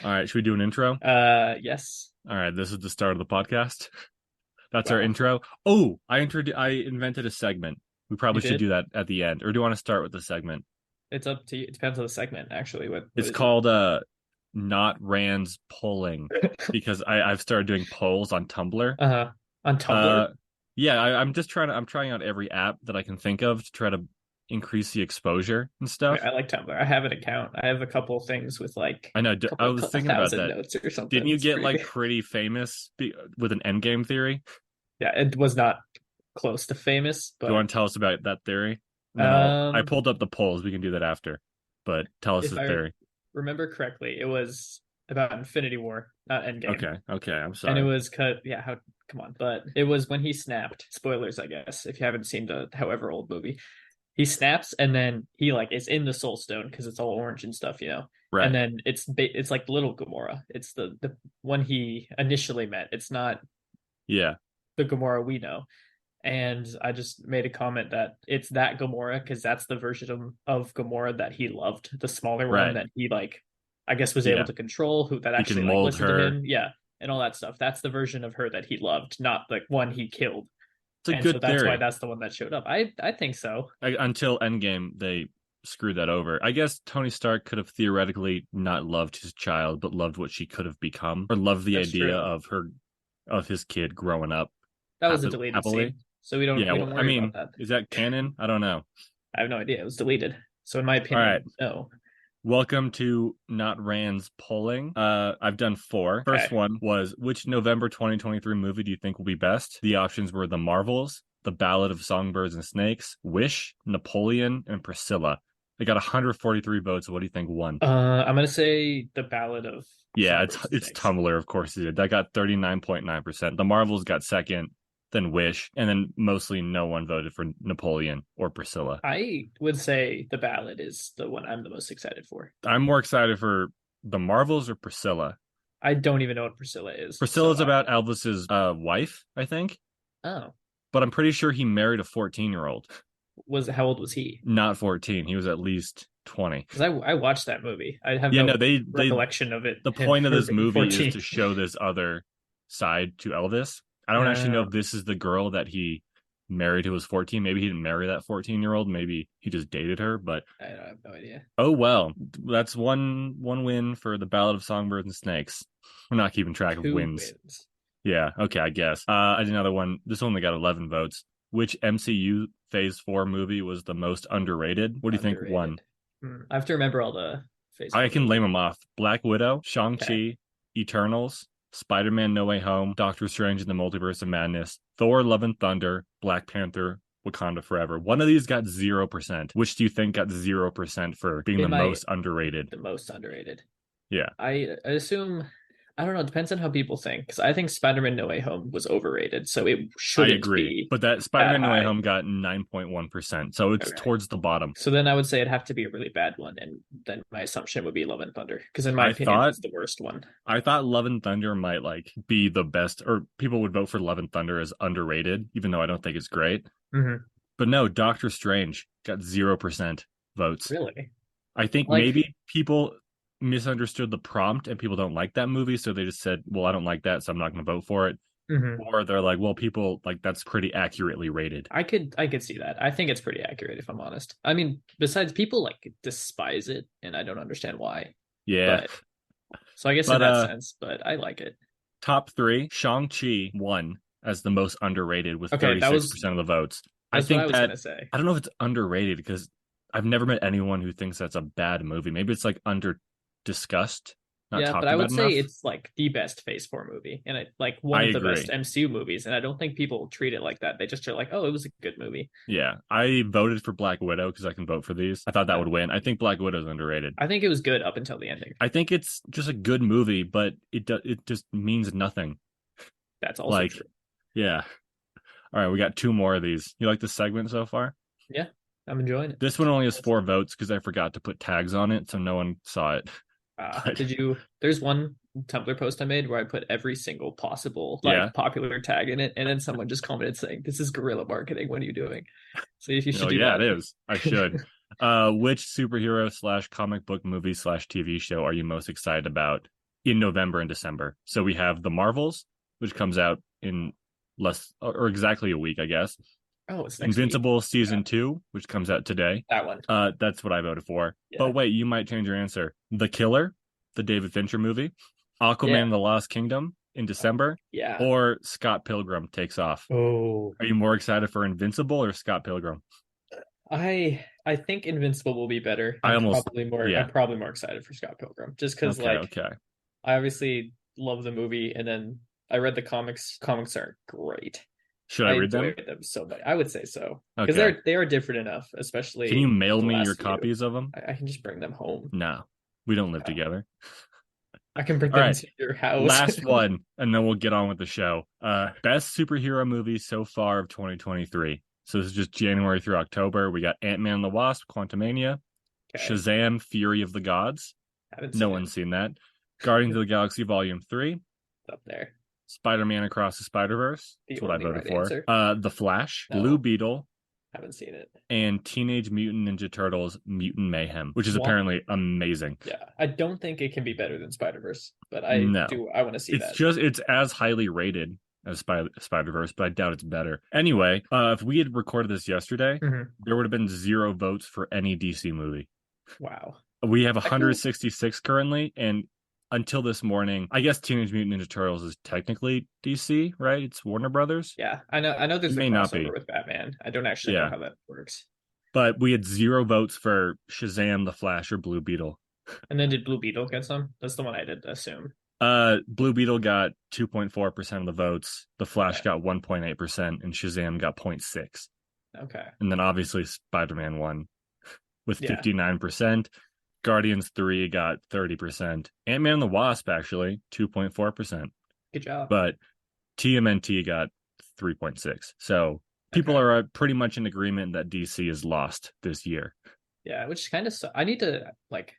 All right, should we do an intro? Yes. All right, this is the start of the podcast. That's our Wow. intro. Oh, I invented a segment. We You probably should did? do that at the end. Or do you want to start with the segment? It's up to you. It depends on the segment, actually. What It's is it? called Not Rand's Polling because I've started doing polls on Tumblr. Uh-huh. On Tumblr? Uh yeah, I'm trying out every app that I can think of to try to increase the exposure and Okay, stuff. I like Tumblr. I have an account. I have a couple things with like I know a I couple was a thinking about thousand that. notes or Didn't something. you It's get pretty like good. pretty famous with an endgame theory? Yeah, it was not close to famous, Do you but want to tell us about that theory? And then I um pulled up the polls. We can do that after. But tell us if the I theory. remember correctly, it was about Infinity War, not Endgame. Okay, I'm And it sorry. was cut yeah, how come on. But it was when he snapped. Spoilers, I guess, if you haven't seen the however old movie. He snaps and then he like is in the soul stone because it's all orange and stuff, and Right. then it's like little Gamora. It's the one he initially met. It's not Yeah. the Gamora we know. And I just made a comment that it's that Gamora because that's the version of Gamora that he loved, the smaller one Right. that he like I guess was able Yeah. to control, who that He can actually like mold listened to her. him. Yeah. And all that stuff. That's the version of her that he loved, not the one he killed. It's a And so good that's why theory. that's the one that showed up. I think so. Until Endgame, they screwed that over. I guess Tony Stark could have theoretically not loved his child, but loved what she could have become, or loved the That's idea true. of his kid growing up That was a deleted happily. scene, so we don't Yeah. we Well, don't I worry about mean, that. is that canon? I don't know. I have no idea. It was deleted. So in my All right. opinion, no. Welcome to Not Rand's polling. I've done four. First Okay. one was which November 2023 movie do you think will be best? The options were The Marvels, The Ballad of Songbirds and Snakes, Wish, Napoleon, and Priscilla. They got 143 votes. What do you think won? I'm gonna say the Ballad of Yeah, Songbirds and it's Snakes. Tumblr, of course it did. That got 39.9%. The Marvels got second, then Wish, and then mostly no one voted for Napoleon or Priscilla. I would say the Ballad is the one I'm the most excited for. I'm more excited for The Marvels or Priscilla. I don't even know what Priscilla is. Priscilla's about Elvis's wife, I think, Oh, but I'm pretty sure he married a 14-year-old. was how old was he? Not 14. He was at least 20. Because I watched that movie. I have Yeah, no, no they recollection of it the him point of her this being movie is 14. to show this other side to Elvis. I don't actually know Uh, if this is the girl that he married who was 14. Maybe he didn't marry that 14-year-old. Maybe he just dated her, but I have no idea. oh well. That's one win for the Ballad of Songbirds and Snakes. We're not keeping track of Two wins. wins. Yeah, okay, I guess. I did another one. This only got 11 votes. Which MCU Phase 4 movie was the most underrated? What do you think won? Underrated. I have to remember all the Phase I 4 can name movies. them off. Black Widow, Okay. Shang-Chi, Eternals, Spider-Man No Way Home, Doctor Strange in the Multiverse of Madness, Thor Love and Thunder, Black Panther, Wakanda Forever. One of these got 0%. Which do you think got 0% for being the In my most underrated? the most underrated. Yeah, I assume I don't know. It depends on how people think. Because I think Spider-Man: No Way Home was overrated, so it I shouldn't agree. be But that that Spider-Man No Way high. Home got 9.1%. So it's Okay. towards the bottom. So then I would say it'd have to be a really bad one, and then my assumption would be Love and Thunder, because in my I opinion, thought it's the worst one. I thought Love and Thunder might like be the best, or people would vote for Love and Thunder as underrated, even though I don't think it's great. Hmm. But no, Doctor Strange got 0% votes. Really? I think Like, maybe people misunderstood the prompt and people don't like that movie, so they just said, "Well, I don't like that, so I'm not going to vote for it." mhm. Or they're like, "Well, people like that's pretty accurately rated." I could see that. I think it's pretty accurate, if I'm honest. I mean, besides people like despise it, and I don't understand why. Yeah, But so I guess in but that sense, but I like it. top three, Shang-Chi won as the most underrated with Okay, that was 36% of the votes. I that's what I think was that gonna say. I don't know if it's underrated because I've never met anyone who thinks that's a bad movie. Maybe it's like under discussed, not Yeah, but talked I about would say enough. it's like the best Phase 4 movie, and it like I one of the best agree. MCU movies. And I don't think people treat it like that. They just are like, oh, it was a good movie. Yeah, I voted for Black Widow because I can vote for these. I thought that Uh, would win. I think Black Widow's underrated. I think it was good up until the ending. I think it's just a good movie, but it just means nothing. That's also Like, true. yeah. All right, we got two more of these. You like this segment so far? Yeah, I'm enjoying it. This one only has four votes because I forgot to put tags on it, so no one saw it. But Did you? There's one Tumblr post I made where I put every single possible yeah, like popular tag in it, and then someone just commented saying, "This is guerrilla marketing. What are you doing?" So you should oh do yeah, it that. is. I should. Which superhero slash comic book movie slash TV show are you most excited about? in November and December. So we have the Marvels, which comes out in less or exactly a week, I guess. Oh, it's next week. Invincible Yeah, season 2, which comes out today. that one. That's what I voted for. But Yeah, wait, you might change your answer. The Killer, the David Fincher movie, Aquaman yeah, and the Lost Kingdom in December, yeah. or Scott Pilgrim takes off. Oh, Are you more excited for Invincible or Scott Pilgrim? I think Invincible will be better. I almost, I'm yeah. probably more excited for Scott Pilgrim just because Okay, like okay. I obviously love the movie and then I read the comics. Comics are great. Should I I read them? enjoyed them so much. I would say so because Okay. they are different enough, Can you especially mail the me your last few. copies of them? I can just bring them home. No, we don't live Yeah. together. I can bring All them right. to your house. Last one, and then we'll get on with the show. Best superhero movie so far of 2023. So this is just January through October. We got Ant-Man and the Wasp, Quantumania, Okay, Shazam, Fury of the Gods. haven't No seen it. one's seen that. Guardians of the Galaxy Volume 3, It's up there. Spider-Man Across the Spider-Verse. The That's what I only voted right for. answer. The Flash, Blue No, Beetle, haven't seen it. and Teenage Mutant Ninja Turtles Mutant Mayhem, which is One, apparently amazing. yeah, I don't think it can be better than Spider-Verse, but I No. do. I want to see It's that. just it's as highly rated as Spider-Verse, but I doubt it's better. Anyway, if we had recorded this yesterday, Mhm. there would have been 0 votes for any DC movie. Wow. We have I feel 166 currently, and until this morning, I guess Teenage Mutant Ninja Turtles is technically DC, right? It's Warner Brothers. yeah, I know. I know It there's a may not crossover be. with Batman. I don't actually know Yeah. how that works. But we had 0 votes for Shazam, The Flash, or Blue Beetle. And then did Blue Beetle get some? That's the one I did assume. Blue Beetle got 2.4% of the votes. The Flash Okay. got 1.8%, and Shazam got 0.6. Okay. And then obviously Spider-Man won with Yeah. 59%. Guardians 3 got 30%. Ant-Man and the Wasp actually 2.4%. Good job. But TMNT got 3.6. So people Okay. are pretty much in agreement that DC is lost this year. Yeah, which kind of I need to like.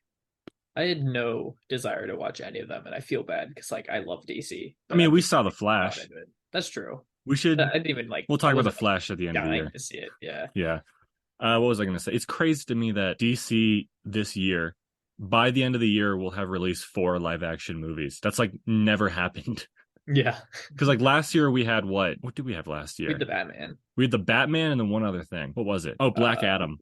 I had no desire to watch any of them, and I feel bad because like I love DC, I but mean, I'm we just saw The like not Flash. into it. That's true. We I should didn't even like. we'll I talk about The wasn't like Flash at the end of the dying year. to see it. Yeah. Yeah. What was I going to say? It's crazy to me that DC this year, by the end of the year, will have released 4 live action movies. That's like never happened. Yeah. Because like last year we had what? What did we have last Read year? the Batman. We had the Batman and then one other thing. What was it? Oh, Black Uh Adam.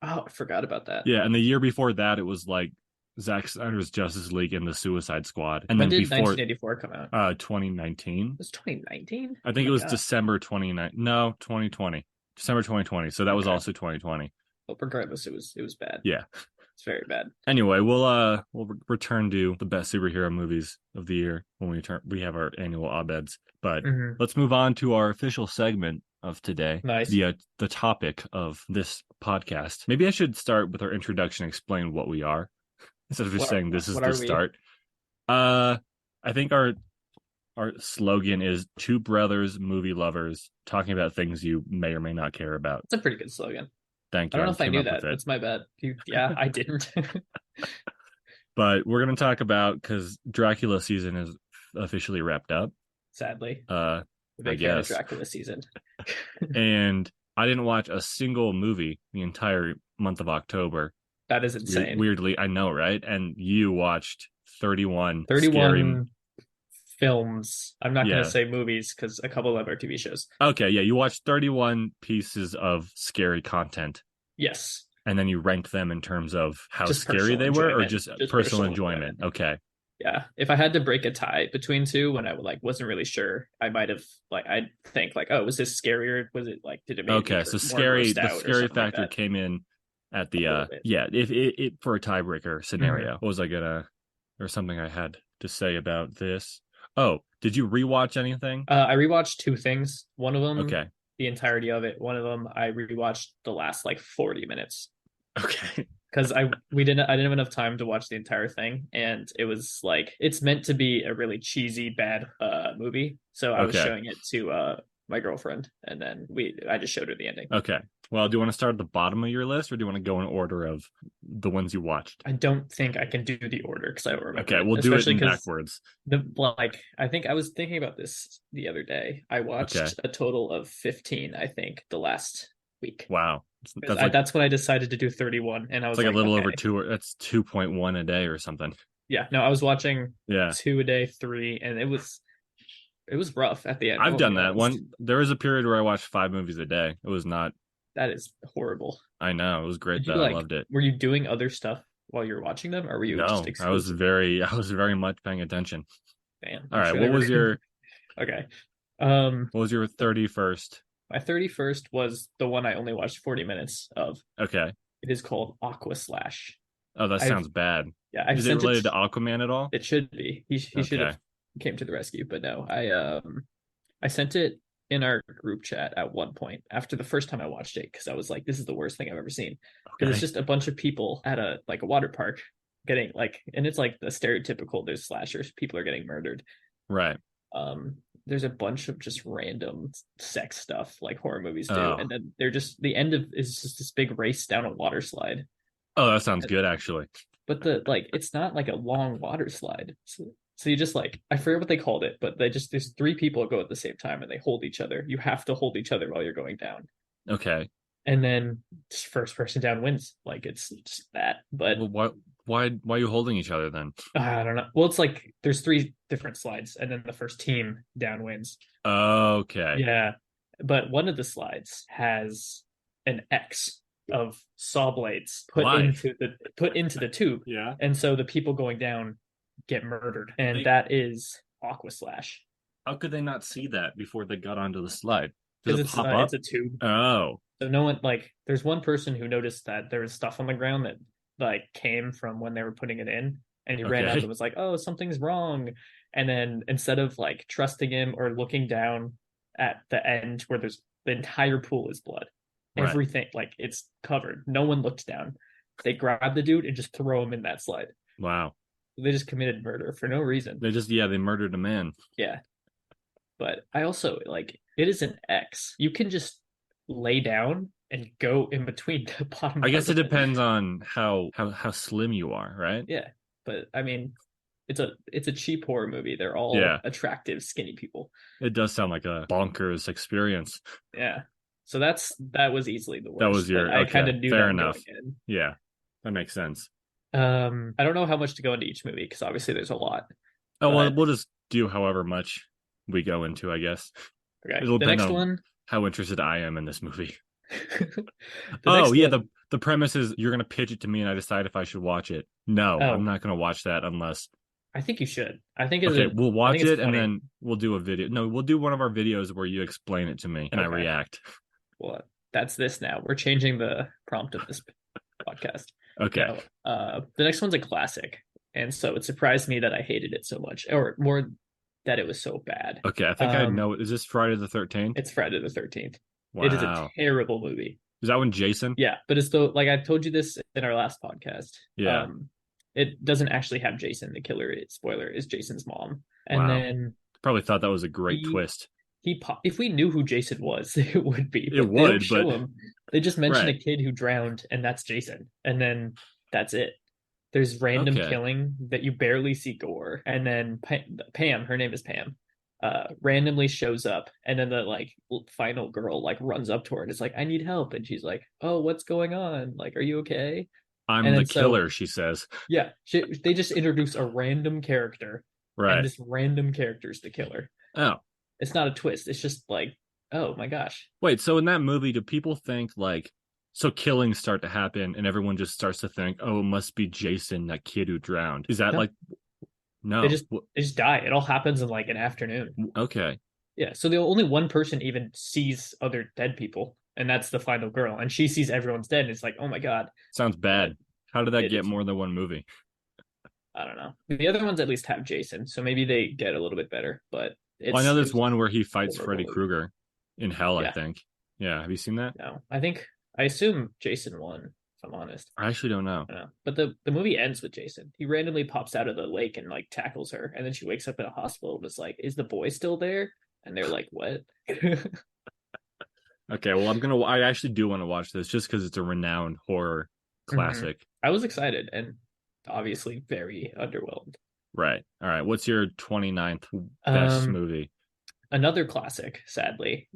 oh, I forgot about that. Yeah, and the year before that it was like Zack Snyder's Justice League and the Suicide Squad. And When then did before 1984 come out? 2019. It was 2019? I Oh think it my was God. December 29. No, 2020. December 2020. So that was Okay. also 2020. Well, regardless, it was bad. Yeah. It's very bad. Anyway, we'll return to the best superhero movies of the year when we have our annual op-eds. But Hmm. let's move on to our official segment of today. Nice. The topic of this podcast. Maybe I should start with our introduction, explain what we are instead of just What are, saying this is what the are we? start. I think our slogan is two brothers movie lovers talking about things you may or may not care about. It's a pretty good slogan. Thank I you. don't I know just if I came knew up with that. it. That's my bad. Yeah, I didn't. But we're going to talk about because Dracula season is officially wrapped up. Sadly, Uh, a I big fan of guess. Dracula season. And I didn't watch a single movie the entire month of October. That is insane. Weirdly, I know, right? And you watched 31 scary. 31 films. I'm not going to Yeah. say movies because a couple of them are TV shows. Okay. Yeah. You watched 31 pieces of scary content. Yes. And then you ranked them in terms of how Just scary personal they were, or enjoyment. just Just personal personal enjoyment. enjoyment. Okay. Yeah. If I had to break a tie between two when I wasn't really sure, I might have I'd think like, oh, was this scarier? Was it like did it make me Okay. So more scary. grossed The out or scary something like factor that? came in at A the little bit. yeah. If it for a tiebreaker Mhm. scenario, what was I gonna or something I had to say about this? Oh, did you rewatch anything? I rewatched two things. One of them, Okay. the entirety of it. One of them, I rewatched the last 40 minutes Okay. because I didn't have enough time to watch the entire thing, and it was it's meant to be a really cheesy bad movie. So I was Okay. showing it to my girlfriend, and then I just showed her the ending. Okay. Well, do you want to start at the bottom of your list, or do you want to go in order of the ones you watched? I don't think I can do the order because I don't remember. Okay, it. we'll do it Especially in because backwards. I think I was thinking about this the other day. I watched Okay. a total of 15, I think, the last week. Wow. That's That's when I decided to do 31, and I was like a little okay. over two. That's 2.1 a day or something. Yeah, no, I was watching Yeah. 2 a day, three, and it was rough at the end. I I've will done be that. honest. There was a period where I watched 5 movies a day. It was not, That is horrible. I know, it was great Did you though. I like? loved it. Were you doing other stuff while you were watching them, or were you just No, I was exclusively? very, I was very much paying attention. Man, All you right. should have. Okay. Um, What was your 31st? my 31st was the one I only watched 40 minutes of. Okay. It is called Aqua Slash. Oh, that I've sounds bad. Yeah, I've Is it sent it. related to Aquaman at all? It should be. He should Okay. have came to the rescue, but no. I sent it in our group chat at one point after the first time I watched it because I was like, this is the worst thing I've ever seen. Because it's Okay. just a bunch of people at a water park getting like, and it's like the stereotypical there's slashers, people are getting murdered. Right. Um there's a bunch of just random sex stuff like horror movies do, Oh. and then they're just the end of is just this big race down a water slide. Oh, that sounds good actually. But the like it's not like a long water slide. So you just like I forget what they called it, but they just there's three people go at the same time and they hold each other. You have to hold each other while you're going down. Okay. And then just first person down wins. Like it's just that. But Well, why are you holding each other then? I don't know. Well, it's like there's three different slides, and then the first team down wins. Okay. Yeah. But one of the slides has an X of saw blades Why? put into the tube. Yeah. And so the people going down get murdered. And that is Aqua Slash. How could they not see that before they got onto the slide? Does Because it it's pop up? it's a tube. Oh, So no one like there's one person who noticed that there was stuff on the ground that like came from when they were putting it in, and he ran up and okay. was like, "Oh, something's wrong." And then instead of like trusting him or looking down at the end where there's the entire pool is blood, Right. everything like it's covered. No one looked down. They grab the dude and just throw him in that slide. Wow. They just committed murder for no reason. They murdered a man. Yeah. But I also like it is an X. You can just lay down and go in between the bottom I part guess it of it. depends on how slim you are, right? Yeah. But I mean, it's a cheap horror movie. They're all Yeah. attractive, skinny people. It does sound like a bonkers experience. Yeah. So that was easily the That was worst. But your I kind okay. of knew Fair that enough. going in. Yeah. That makes sense. I don't know how much to go into each movie because obviously there's a lot. Oh, well, But we'll just do however much we go into, I guess. okay, It'll the depend next on one. how interested I am in this movie. The Oh, next yeah, one. the premise is you're gonna pitch it to me and I decide if I should watch it. No, I'm Oh, not gonna watch that unless I think you should. okay, we'll I think watch it's it and funny. then we'll do a video. No, we'll do one of our videos where you explain it to me and I Okay. react. Well, that's this now. We're changing the prompt of this podcast. Okay. No, the next one's a classic, and so it surprised me that I hated it so much, or more that it was so bad. Okay, I think I know. Is this Friday the 13th? It's Friday the 13th. It is a Wow. terrible movie. Is that when Jason? Yeah, but it's though like I told you this in our last podcast. Yeah. It doesn't actually have Jason. The killer, spoiler, is Jason's mom, and Wow. then Probably thought that was a great he twist. if we knew who Jason was, it would be, It but they don't would, show but him. They just mention right. a kid who drowned, and that's Jason, and then that's it. There's random Okay. killing that you barely see gore, and then Pam, her name is Pam, randomly shows up, and then the like final girl like runs up to her and is like, "I need help," and she's like, "Oh, what's going on? Like, are you okay?" I'm And the then so killer, she says. yeah, they just introduce a random character, and Right. this random character is the killer. Oh. It's not a twist. It's just like, oh my gosh. Wait, so in that movie, do people think like so killings start to happen and everyone just starts to think, oh, it must be Jason, that kid who drowned. Is that No, like they no? just they just die. It all happens in like an afternoon. Okay. Yeah. So the only one person even sees other dead people, and that's the final girl, and she sees everyone's dead, and it's like, oh my god. Sounds But bad. How did that it get is. more than one movie? I don't know. The other ones at least have Jason, so maybe they get a little bit better. But Well, I know it there's was a one where he fights horrible Freddy movie. Krueger in hell, I Yeah. think. Yeah, have you seen that? No, I assume Jason won. If I'm honest. I actually don't know. I don't know. But the movie ends with Jason. He randomly pops out of the lake and like tackles her, and then she wakes up in a hospital and is like, "Is the boy still there?" And they're like, "What?" Okay, well, I actually do want to watch this just because it's a renowned horror classic. I was excited and obviously very underwhelmed. Right. All right. What's your 29th best movie? Another classic, sadly.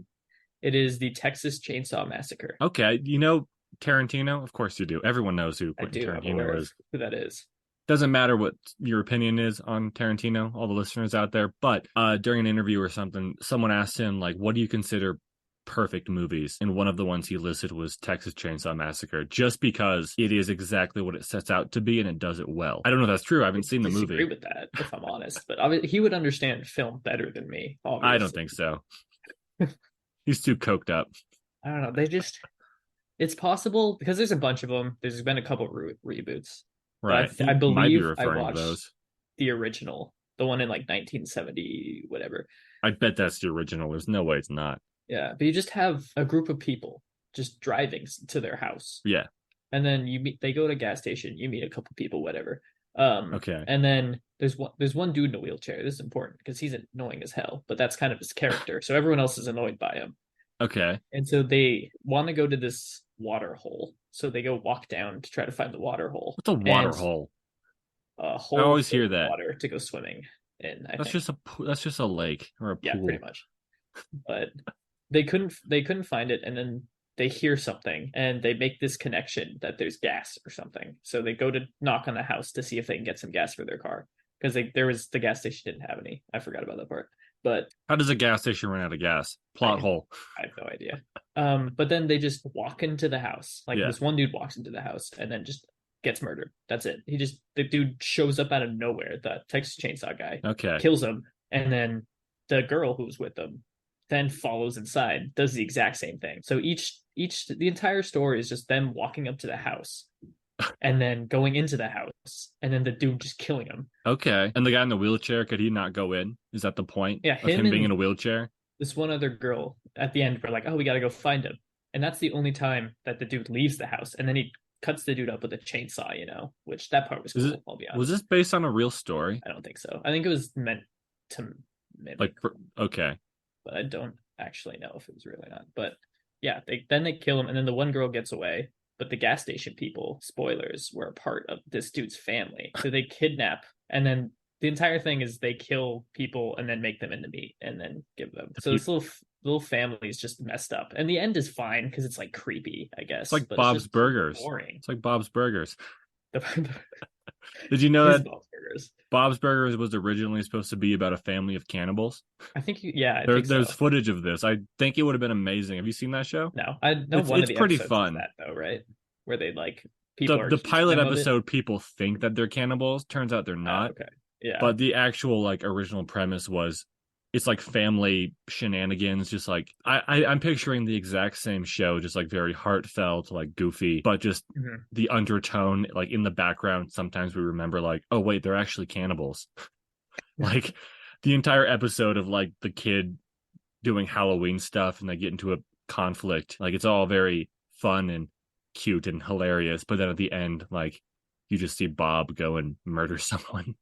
It is the Texas Chainsaw Massacre. Okay, you know Tarantino? Of course you do. Everyone knows who I Quentin do. I'm aware Tarantino of is. who that is. doesn't matter what your opinion is on Tarantino, all the listeners out there, but during an interview or something, someone asked him, like, what do you consider perfect movies? And one of the ones he listed was Texas Chainsaw Massacre, just because it is exactly what it sets out to be and it does it well. I don't know if that's true. I haven't seen the Disagree movie. with that, if I'm honest, but he would understand film better than me, I don't obviously. think so. He's too coked up. I don't know. It's possible because there's a bunch of them. There's been a couple reboots, but Right. I He might be believe I referring to watched those. the original, the one in like 1970, whatever. I bet that's the original. There's no way it's not. Yeah, but you just have a group of people just driving to their house, Yeah. and then you meet. They go to a gas station. You meet a couple people, whatever. Okay. And then there's one dude in a wheelchair. This is important because he's annoying as hell, but that's kind of his character. So everyone else is annoyed by him. Okay. And so they want to go to this water hole. So they go walk down to try to find the water hole. What's a water And hole? a I hole always filled hear with that. water to go swimming in, I That's think. just that's just a lake or a Yeah, pool. pretty much. But they couldn't find it, and then they hear something and they make this connection that there's gas or something. So they go to knock on the house to see if they can get some gas for their car. Because the gas station didn't have any. I forgot about that part. But How does a gas station run out of gas? Plot I, hole. I have no idea. But then they just walk into the house. Like Yeah. this one dude walks into the house and then just gets murdered. That's it. The dude shows up out of nowhere, the Texas Chainsaw guy, Okay. kills him, and then the girl who's with them then follows inside, does the exact same thing. So the entire story is just them walking up to the house and then going into the house and then the dude just killing him. Okay. And the guy in the wheelchair, could he not go in? Is that the point Yeah, of him being in and a wheelchair? this one other girl at the end were like, oh, we gotta go find him. And that's the only time that the dude leaves the house. And then he cuts the dude up with a chainsaw, which that part was cool, I'll be honest. Was this based on a real story? I don't think so. I think it was meant to mimic, Okay. but I don't actually know if it was real or not. But yeah, they kill him, and then the one girl gets away. But the gas station people, spoilers, were a part of this dude's family. So they kidnap, and then the entire thing is they kill people and then make them into meat and then give them. So this little family is just messed up. And the end is fine because it's like creepy, I guess. It's like but Bob's it's just Burgers. boring. It's like Bob's Burgers. The, Did you know that Bob's Burgers. Bob's Burgers was originally supposed to be about a family of cannibals? I think I think There's so. footage of this. I think it would have been amazing. Have you seen that show? No, I know It's one of the pretty episodes fun. is that though, right? Where they like people are The pilot them of it. episode, people think that they're cannibals. Turns out they're not. Okay. Yeah. But the actual like original premise was it's like family shenanigans. Just like I'm picturing the exact same show, just like very heartfelt, like goofy, but just the undertone, like in the background. Sometimes we remember like, oh wait, they're actually cannibals. Like the entire episode of like the kid doing Halloween stuff and they get into a conflict. Like it's all very fun and cute and hilarious. But then at the end, like you just see Bob go and murder someone.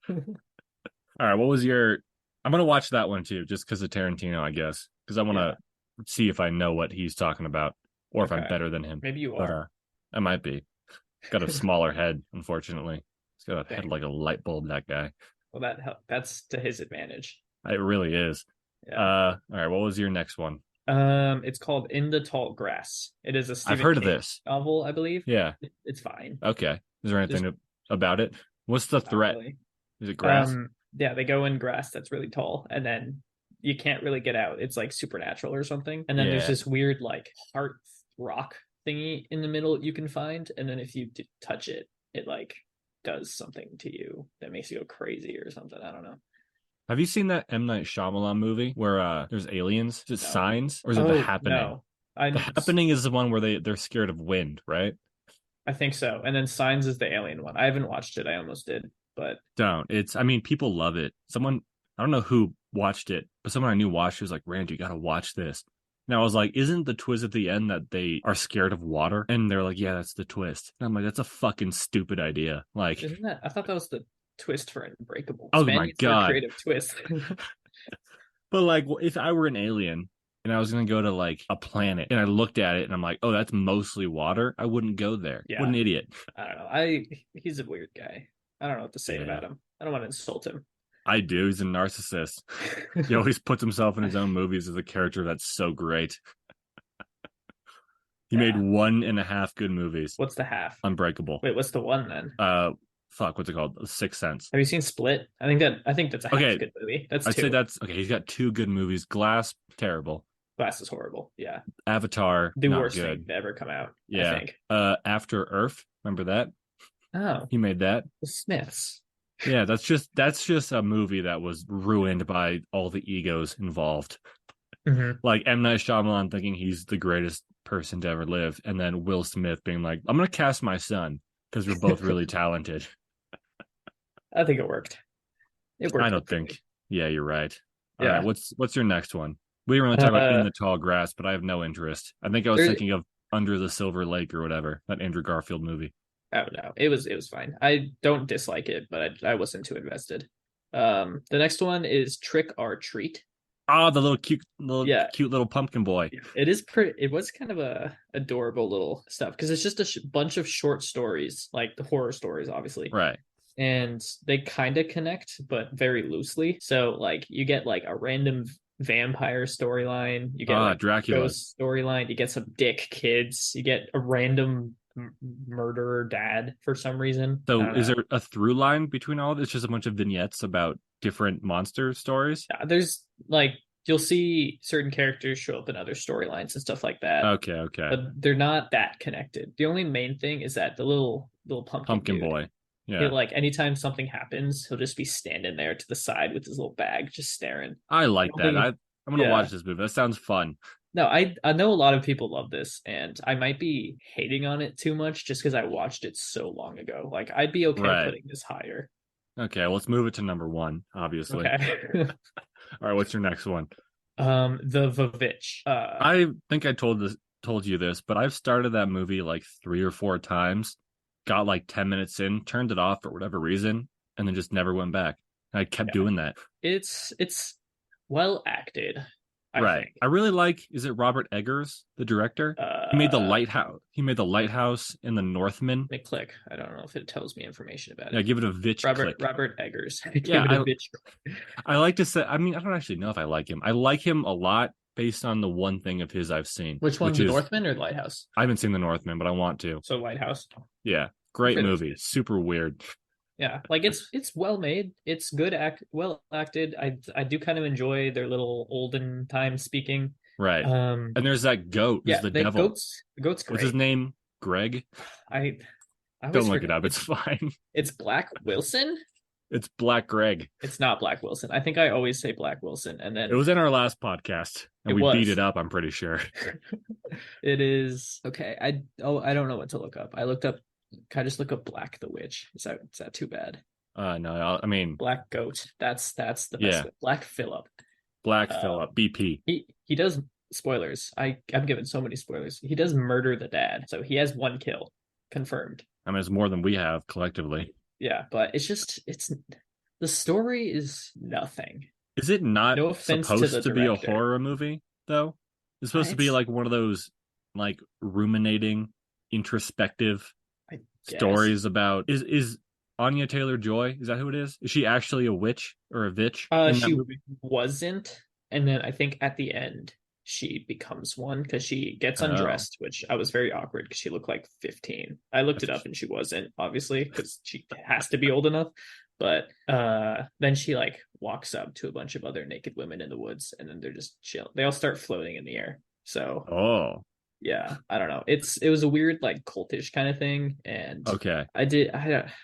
All right, what was your? I'm gonna watch that one too, just because of Tarantino, I guess, because I want to see if I know what he's talking about or if I'm better than him. Maybe you are. I might be. Got a smaller head, unfortunately. He's got a head like a light bulb. That guy. Well, that's to his advantage. It really is. Yeah. All right, what was your next one? It's called In the Tall Grass. It is a Stephen I've heard King of this novel, I believe. Yeah. It's fine. Okay. Is there anything about it? What's the threat? Really. Is it grass? Yeah, they go in grass that's really tall, and then you can't really get out. It's like supernatural or something. And then there's this weird like heart rock thingy in the middle you can find, and then if you touch it, it like does something to you that makes you go crazy or something. I don't know. Have you seen that M. Night Shyamalan movie where there's aliens? Is it Signs or is it The Happening? No. The Happening is the one where they're scared of wind, right? I think so. And then Signs is the alien one. I haven't watched it. I almost did, but don't. I mean, people love it. Someone, I don't know who watched it, but someone I knew watched it was like, Rand, you got to watch this. And I was like, isn't the twist at the end that they are scared of water? And they're like, yeah, that's the twist. And I'm like, that's a fucking stupid idea. Like, isn't that? I thought that was the twist for Unbreakable. Oh my God. Creative twist. But like, if I were an alien and I was going to go to like a planet and I looked at it and I'm like, oh, that's mostly water, I wouldn't go there. Yeah. What an idiot. I don't know. He's a weird guy. I don't know what to say about him. I don't want to insult him. I do. He's a narcissist. He always puts himself in his own movies as a character that's so great. He made 1.5 good movies. What's the half? Unbreakable. Wait, what's the one then? fuck, what's it called? The Sixth Sense. Have you seen Split? I think that's a half Okay, good movie. That's I'd say two. that's okay. He's got two good movies. Glass, terrible. Glass is horrible. Yeah. Avatar, The not worst thing good. to ever come out, I Yeah. think. After Earth, remember that? Oh, He made that. the Smiths. Yeah, that's just a movie that was ruined by all the egos involved. Hmm. Like M. Night Shyamalan thinking he's the greatest person to ever live, and then Will Smith being like, "I'm gonna cast my son because we're both really talented." I think it worked. It I worked don't think. okay. Yeah, you're right. All right, Yeah. what's your next one? We didn't really talk about In Uh, the Tall Grass, but I have no interest. I think I was there. thinking of Under the Silver Lake or whatever, that Andrew Garfield movie. Oh no, it was fine. I don't dislike it, but I wasn't too invested. The next one is Trick or Treat. Ah, the Yeah, cute little pumpkin boy. it is pretty. It was kind of a adorable little stuff because it's just a bunch of short stories, like the horror stories, obviously, Right. and they kind of connect, but very loosely. So like you get like a random vampire storyline, you get Ah, like Dracula. ghost storyline, you get some dick kids, you get a random murderer dad for some reason. I So don't is know. there a through line between all of it? It's just a bunch of vignettes about different monster stories? There's like you'll see certain characters show up in other storylines and stuff like that, Okay, okay. but they're not that connected. The only main thing is that the little pumpkin Pumpkin dude, boy. he Yeah. like anytime something happens, he'll just be standing there to the side with his little bag, just staring. I The like that. only I'm gonna watch Yeah. this movie. That sounds fun. No, I know a lot of people love this, and I might be hating on it too much just because I watched it so long ago. Like I'd be okay Right. putting this higher. Okay, let's move it to number one, obviously. Okay. All right, what's your next one? The Vavitch. I think I told you this, but I've started that movie like three or four times, got like 10 minutes in, turned it off for whatever reason, and then just never went back. I kept Yeah, doing that. it's well acted, I Right. think. I really like, is it Robert Eggers, the director? He made the Uh, lighthouse. He made the lighthouse in the Northman. Let me click. I don't know if it tells me information about Yeah, it. give it a Vitch click. Robert Eggers. I Yeah, gave it a bitch. I like to say, I mean, I don't actually know if I like him. I like him a lot based on the one thing of his I've seen, Which one, which the is Northman or the Lighthouse? I haven't seen the Northman, but I want to. So Lighthouse. Yeah, great Fair. movie, super weird. Yeah, like it's well made. It's good well acted. I do kind of enjoy their little olden time speaking. Right. Um, And there's that goat who's yeah, the the devil. goat's What's his great. name? Greg? I I Don't always look it forget. up. It's fine. It's Black Wilson. It's Black Greg. It's not Black Wilson. I think I always say Black Wilson, and It then was in our last podcast, and it we beat it was. up, I'm pretty sure. It is okay. I don't know what to look up. I looked up. Can I just look up Black the Witch? Is that too bad? No, I mean, Black Goat. That's the best. yeah, Way. Black Phillip. Black Uh, Phillip, BP. he does spoilers. I'm given so many spoilers. He does murder the dad, so he has one kill confirmed. I mean, it's more than we have collectively. Yeah, but it's the story is nothing. Is it not No offense to the supposed to be a director. horror movie, though? It's supposed to be It's like one of those, like, ruminating, introspective I guess. stories about is Anya Taylor-Joy, is that who it is? Is she actually a witch or a vitch in that She movie? wasn't, and then I think at the end she becomes one because she gets Oh, undressed, which I was very awkward because she looked like 15. I looked it up and she wasn't, obviously, because she has to be old enough. But then she like walks up to a bunch of other naked women in the woods, and then they're just chill. They all start floating in the air. So oh, yeah, I don't know. It was a weird like cultish kind of thing, and okay. I don't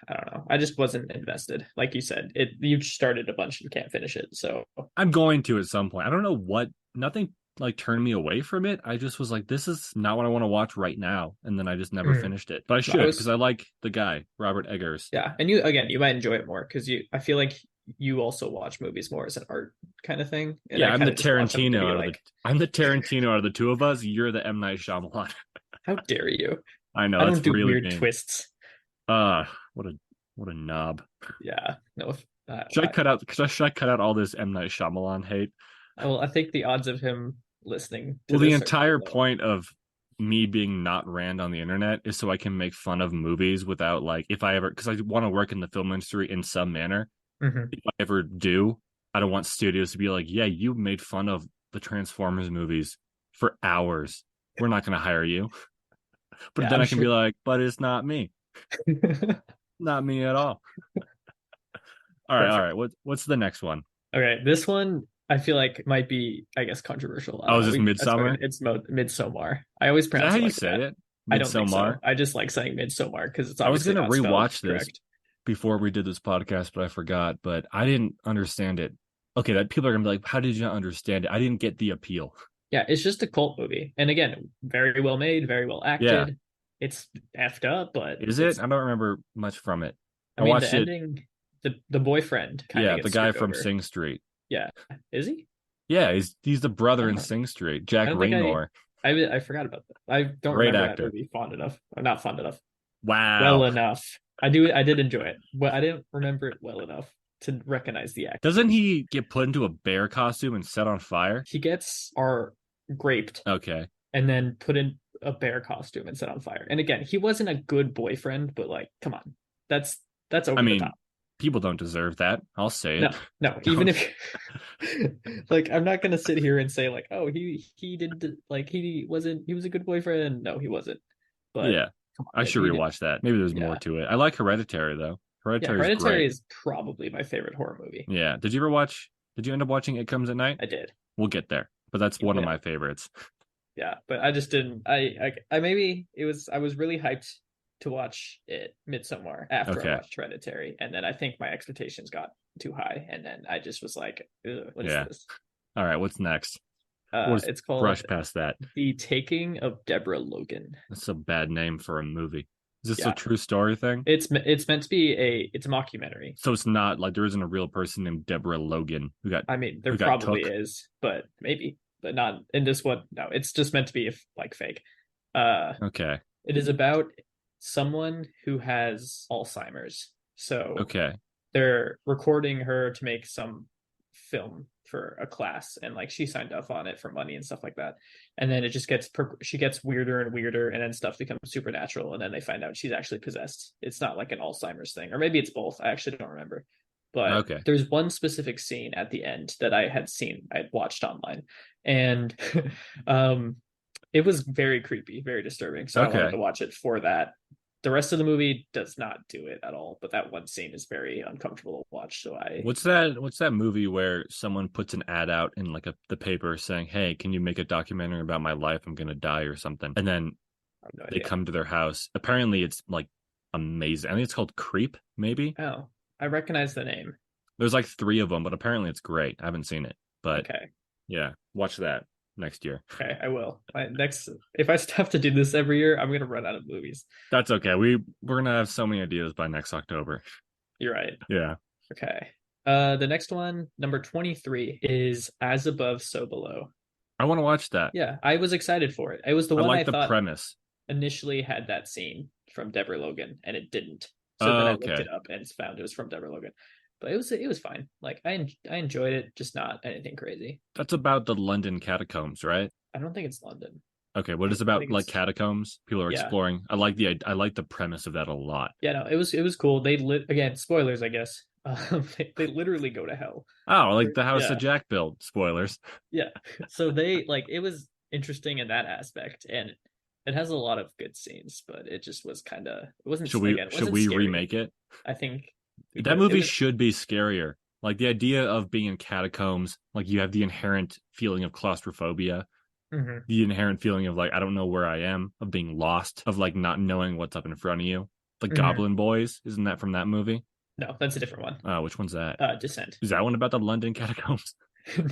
know. I just wasn't invested. Like you said, you started a bunch and can't finish it. So I'm going to at some point. I don't know what, nothing like turned me away from it. I just was like, this is not what I want to watch right now. And then I just never mm. finished it. But I I should because was I like the guy, Robert Eggers. yeah, and you might enjoy it more because I feel like you also watch movies more as an art kind of thing, and Yeah, I kind of just watch them to be like, I'm the Tarantino out of the two of us. You're the M. Night Shyamalan. how dare you? I know I that's don't do really weird mean. twists. Uh what a knob. Yeah, no. Should I cut out all this M. Night Shyamalan hate? Well, I think the odds of him listening to Well, the this are entire low. point of me being not Rand on the internet is so I can make fun of movies without like if I ever because I want to work in the film industry in some manner. Mhm. If I ever do, I don't want studios to be like, yeah, you made fun of the Transformers movies for hours. We're not going to hire you. But Yeah, then I'm I can be sure. like, but it's not me. Not me at all. All right, all right. Perfect. What's the next one? Okay, this one I feel like might be, I guess, controversial. I Oh, don't is know. this That's fine. Midsummer? It's Midsommar. I always Is that pronounce how it you like say that. it? I don't think so. Midsommar? I just like saying Midsommar because it's I was obviously gonna not spelled rewatch this correct. before we did this podcast, but I forgot. But I didn't understand it. Okay, that people are gonna be like, "How did you not understand it?" I didn't get the appeal. Yeah, it's just a cult movie, and again, very well made, very well Yeah, acted. It's effed up, but is it? it's. I don't remember much from it. I I mean, the watched it. ending, the boyfriend kind of Yeah, the gets guy screwed from over. Sing Street. Yeah, is he? Yeah, he's the I brother in don't. Sing Street. I Jack don't think Raynor, I forgot about that. I don't great remember that actor. movie fond enough. Or not fond enough. Well Wow. enough. I did enjoy it, but I didn't remember it well enough to recognize the Doesn't actors. he get put into a bear costume and set on fire? He gets are raped Okay. and then put in a bear costume and set on fire. And again, he wasn't a good boyfriend, but like, come on, that's that's I over the top. mean, people don't deserve that. I'll say it. No, no. Even Don't. if like, I'm not gonna sit here and say like, oh, he did like he was a good boyfriend. No, he wasn't. But Yeah. come on, I man, should he did. rewatch that. Maybe there's more Yeah, to it. I like Hereditary though. yeah. Hereditary is Hereditary great. is probably my favorite horror movie. Yeah. Did you ever watch? Did you end up watching It Comes at Night? I did. We'll get there. But that's one of Yeah, my favorites. yeah. But I just didn't. I maybe it was. I was really hyped to watch it Midsommar after I Okay. watched Hereditary, and then I think my expectations got too high, and then I just was like, what is Yeah. this? All right. What's next? We'll just It's called brush past that. The Taking of Deborah Logan. That's a bad name for a movie. Is this a Yeah, true story thing? it's meant to be it's a mockumentary. So it's not like there isn't a real person named Deborah Logan I mean, there who got probably took. is, but maybe, but not in this one. No, it's just meant to be like fake. Uh, Okay. it is about someone who has Alzheimer's. So Okay. they're recording her to make some film for a class, and like she signed up on it for money and stuff like that. And then it just gets she gets weirder and weirder, and then stuff becomes supernatural, and then they find out she's actually possessed. It's not like an Alzheimer's thing, or maybe it's both. I actually don't remember. But Okay. there's one specific scene at the end that I'd watched online, and um it was very creepy, very disturbing. So I wanted to Okay. watch it for that. The rest of the movie does not do it at all, but that one scene is very uncomfortable to watch. So I What's that movie where someone puts an ad out in like the paper saying, "Hey, can you make a documentary about my life? I'm gonna die or something." And then have no they idea. come to their house. Apparently it's like amazing. I think it's called Creep, maybe. Oh, I recognize the name. There's like three of them, but apparently it's great. I haven't seen it. But Okay. yeah, watch that next year. Okay, I will. Next, if I have to do this every year, I'm gonna run out of movies. That's okay. We're gonna have so many ideas by next October. You're right. Yeah. Okay. The next one, number 23, is As Above, So Below. I want to watch that. Yeah, I was excited for it. It was the I one I like the thought premise. initially had that scene from Deborah Logan, and it didn't. So then Oh, I looked okay. it up and found it was from Deborah Logan. But it was fine. Like I enjoyed it, just not anything crazy. That's about the London catacombs, right? I don't think it's London. Okay, what is I about think like it's catacombs? People are yeah. exploring. I like the premise of that a lot. Yeah, no, it was cool. They lit again, spoilers, I guess. They literally go to hell. Oh, like the house that Yeah, Jack built. Spoilers. yeah. So they like it was interesting in that aspect, and it has a lot of good scenes, but it just was kind of it wasn't again, it Should wasn't we scary. remake it? I think we That could. It movie was should be scarier. Like the idea of being in catacombs, like you have the inherent feeling of claustrophobia, mhm. the inherent feeling of like I don't know where I am, of being lost, of like not knowing what's up in front of you. The Mhm. Goblin Boys, isn't that from that movie? No, that's a different one. Which one's that? Descent. Is that one about the London catacombs?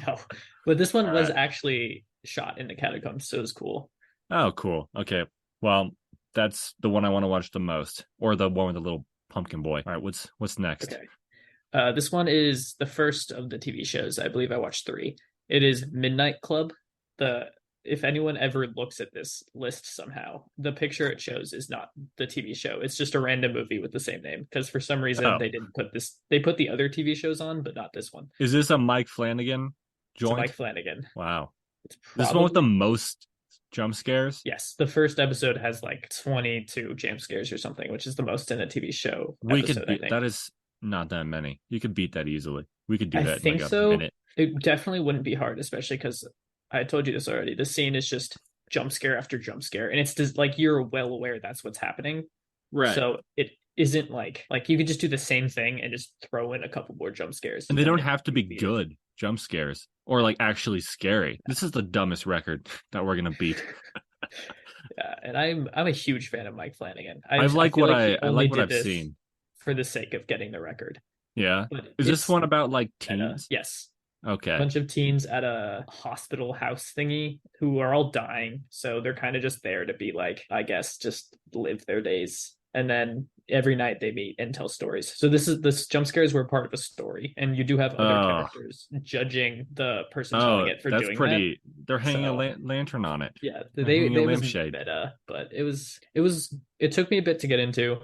No, but this one All was right. actually shot in the catacombs, so it was cool. Oh, cool. Okay. Well, that's the one I want to watch the most, or the one with the little pumpkin boy. All right. What's next? Okay. This one is the first of the TV shows. I believe I watched three. It is Midnight Club. The If anyone ever looks at this list somehow, the picture it shows is not the TV show. It's just a random movie with the same name because for some reason Oh, they didn't put this. They put the other TV shows on, but not this one. is this a Mike Flanagan It's a Mike joint? Flanagan. Wow. It's This one with the probably most jump scares? yes. The first episode has like 22 jump scares or something, which is the most in a TV show We could episode, I beat think. that is not that many. You could beat that easily. We could do I that in like think a so. minute. It definitely wouldn't be hard, especially because I told you this already. The scene is just jump scare after jump scare, and it's just like you're well aware that's what's happening. Right. So isn't like you could just do the same thing and just throw in a couple more jump scares And they and don't make have to you be beat it. good jump scares or like actually scary. This is the dumbest record that we're gonna beat. Yeah, and I'm a huge fan of Mike Flanagan. I I like feel what like he I only like what did I've this seen. for the sake of getting the record. Yeah. But Is this it's one about like meta. teens? Yes. Okay. Bunch of teens at a hospital house thingy who are all dying. So they're kind of just there to be like, I guess, just live their days. And then every night they meet and tell stories. So this jump scares were part of a story. And you do have other Oh, characters judging the person telling oh, it for that's doing that. pretty. They're hanging a So lantern on it. yeah, They're hanging a they was lampshade. meta, but it took me a bit to get into,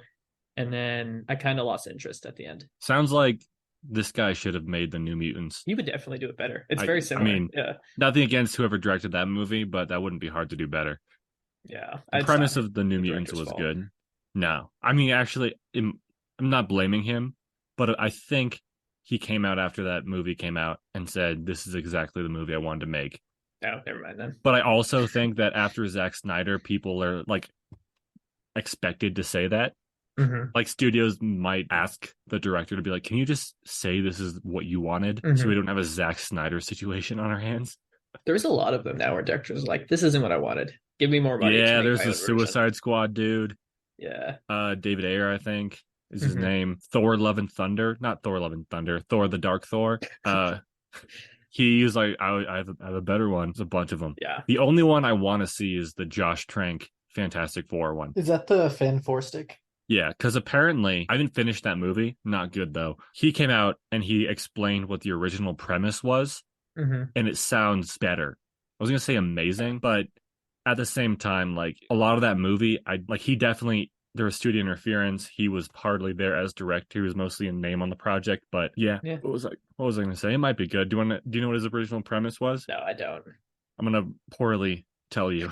and then I kind of lost interest at the end. Sounds like this guy should have made the New Mutants. He would definitely do it better. It's very I similar. mean, Yeah. nothing against whoever directed that movie, but that wouldn't be hard to do better. Yeah. The It's not premise of the New the Mutants director's was fault. good. No, I mean, actually, I'm not blaming him, but I think he came out after that movie came out and said, "This is exactly the movie I wanted to make." No, never mind then. But I also think that after Zack Snyder, people are like expected to say that. Hmm. Like studios might ask the director to be like, "Can you just say this is what you wanted, so we Hmm. don't have a Zack Snyder situation on our hands?" There's a lot of them now where directors are like, this isn't what I wanted. Give me more money to Yeah, make there's my the own version. Suicide Squad dude, Yeah. David Ayer, I think is his Hmm. name. Thor: Love and Thunder, not Thor: Love and Thunder, Thor: The Dark Thor. He was like, I have a better one. There's a bunch of them. Yeah. The only one I want to see is the Josh Trank Fantastic Four one. Is that the Fan Four stick? Yeah, because apparently I didn't finish that movie. Not good though. He came out and he explained what the original premise was, Hmm. and it sounds better. I was gonna say amazing, but at the same time, like a lot of that movie, I like he definitely there was studio interference. He was hardly there as director. He was mostly a name on the project. But yeah, Yeah. what was I gonna say? It might be good. Do you know what his original premise was? No, I don't. I'm gonna poorly tell you.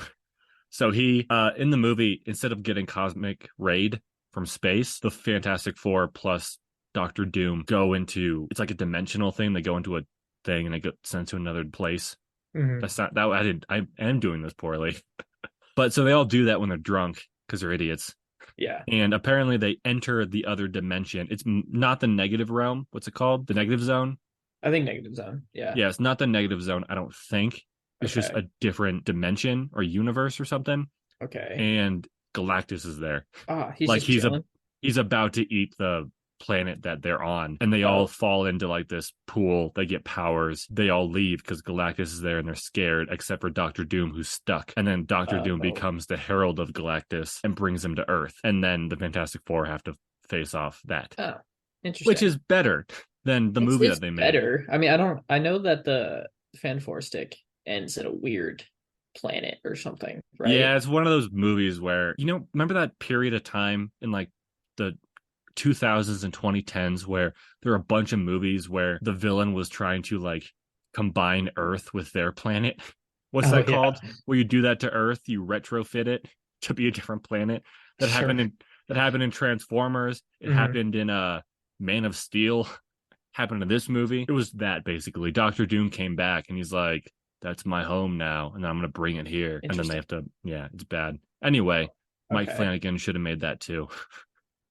So he in the movie, instead of getting cosmic raid from space, the Fantastic Four plus Doctor Doom go into it's like a dimensional thing. They go into a thing and they get sent to another place. Hmm. That's not that I didn't I am doing this poorly. But so they all do that when they're drunk because they're idiots. Yeah. And apparently they enter the other dimension. It's not the negative realm. What's it called? The negative zone? I think Negative Zone. Yeah. Yeah, it's not the negative zone, I don't think. It's just Okay. a different dimension or universe or something. Okay. And Galactus is there. Ah, he's Like just chilling. he's about to eat the planet that they're on, and they all Oh. fall into like this pool. They get powers. They all leave because Galactus is there and they're scared, except for Doctor Doom who's stuck. And then Doctor Doom Oh. becomes the herald of Galactus and brings him to Earth. And then the Fantastic Four have to face off that, Oh. which Interesting. is better than the movie It's that they made. better. I mean, I don't. I know that the Fan Four stick ends at a weird planet or something, right? Yeah, it's one of those movies where, remember that period of time in like the 2000s and 2010s where there were a bunch of movies where the villain was trying to like combine Earth with their planet? What's Oh that yeah, called? Where you do that to Earth, you retrofit it to be a different planet. That sure. happened in that happened in Transformers. It Hmm. happened in Man of Steel. Happened in this movie. It was that basically. Doctor Doom came back and he's like, "That's my home now, and I'm gonna bring it here." And then they Interesting. have to, yeah, it's bad. Anyway, Mike Okay, Flanagan should have made that too.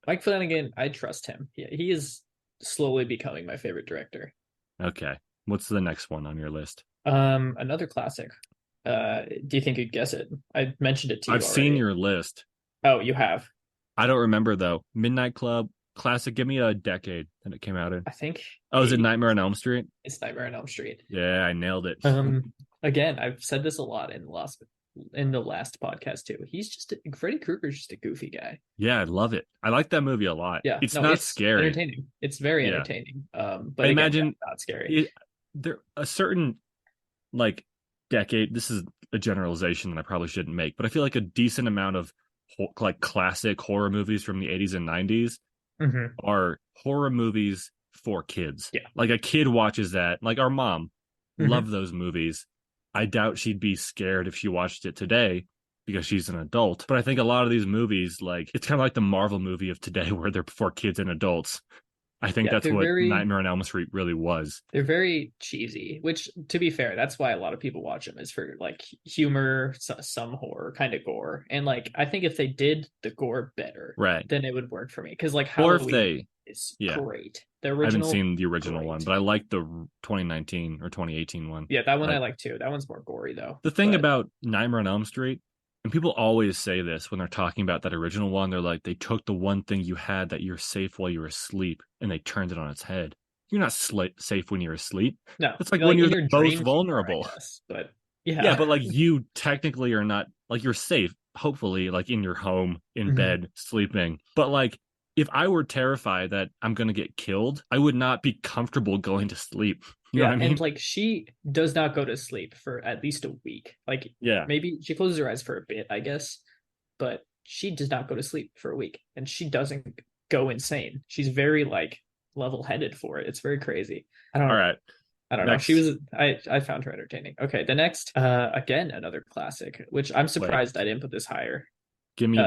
Mike Flanagan. I trust him. He is slowly becoming my favorite director. Okay, what's the next one on your list? Another classic. Do you think you'd guess it? I mentioned it to you I've seen already. your list. Oh, you have. I don't remember though. Midnight Club classic. Give me a decade that it came out in. I think Oh, is it 80. Nightmare on Elm Street? It's Nightmare on Elm Street. Yeah, I nailed it. Again, I've said this a lot in the last podcast too. Freddy Krueger's just a goofy guy. Yeah, I love it. I like that movie a lot. Yeah, It's no, not it's scary. entertaining. It's very Yeah, entertaining. I But again, yeah, imagine not scary. it, there a certain like decade. This is a generalization that I probably shouldn't make, but I feel like a decent amount of like classic horror movies from the 80s and 90s Hmm. are horror movies for kids. Yeah. Like a kid watches that. Like our mom Hmm. loved those movies. I doubt she'd be scared if she watched it today because she's an adult. But I think a lot of these movies, like it's kind of like the Marvel movie of today where they're for kids and adults. I think Yeah, that's what Nightmare on Elm Street really was. they're very cheesy, which to be fair, that's why a lot of people watch them is for like humor, some horror, kind of gore. And like I think if they did the gore better, Right. then it would work for me. Because like Or if Halloween they, is yeah, great. The I haven't original, seen the original one, great. but I like the 2019 or 2018 one. Yeah, that one I Like like too. That one's more gory though. the thing But about Nightmare on Elm Street, and people always say this when they're talking about that original one, they're like, they took the one thing you had that you're safe while you're asleep and they turned it on its head. You're not safe when you're asleep. no, It's like when like you're in the your most dreams, you are, I vulnerable. guess. But Yeah, yeah. but like you technically are not, like you're safe, hopefully, like in your home, in Mhm. bed, sleeping. But like if I were terrified that I'm gonna get killed, I would not be comfortable going to sleep. You know what Yeah, I and mean? like she does not go to sleep for at least a week. Like Yeah. maybe she closes her eyes for a bit, I guess, but she does not go to sleep for a week and she doesn't go insane. She's very like level-headed for it. It's very crazy. I All don't right. I don't know. She Next. was I found her entertaining. Okay, the next again another classic, which I'm Wait. surprised I didn't put this higher. Uh Give me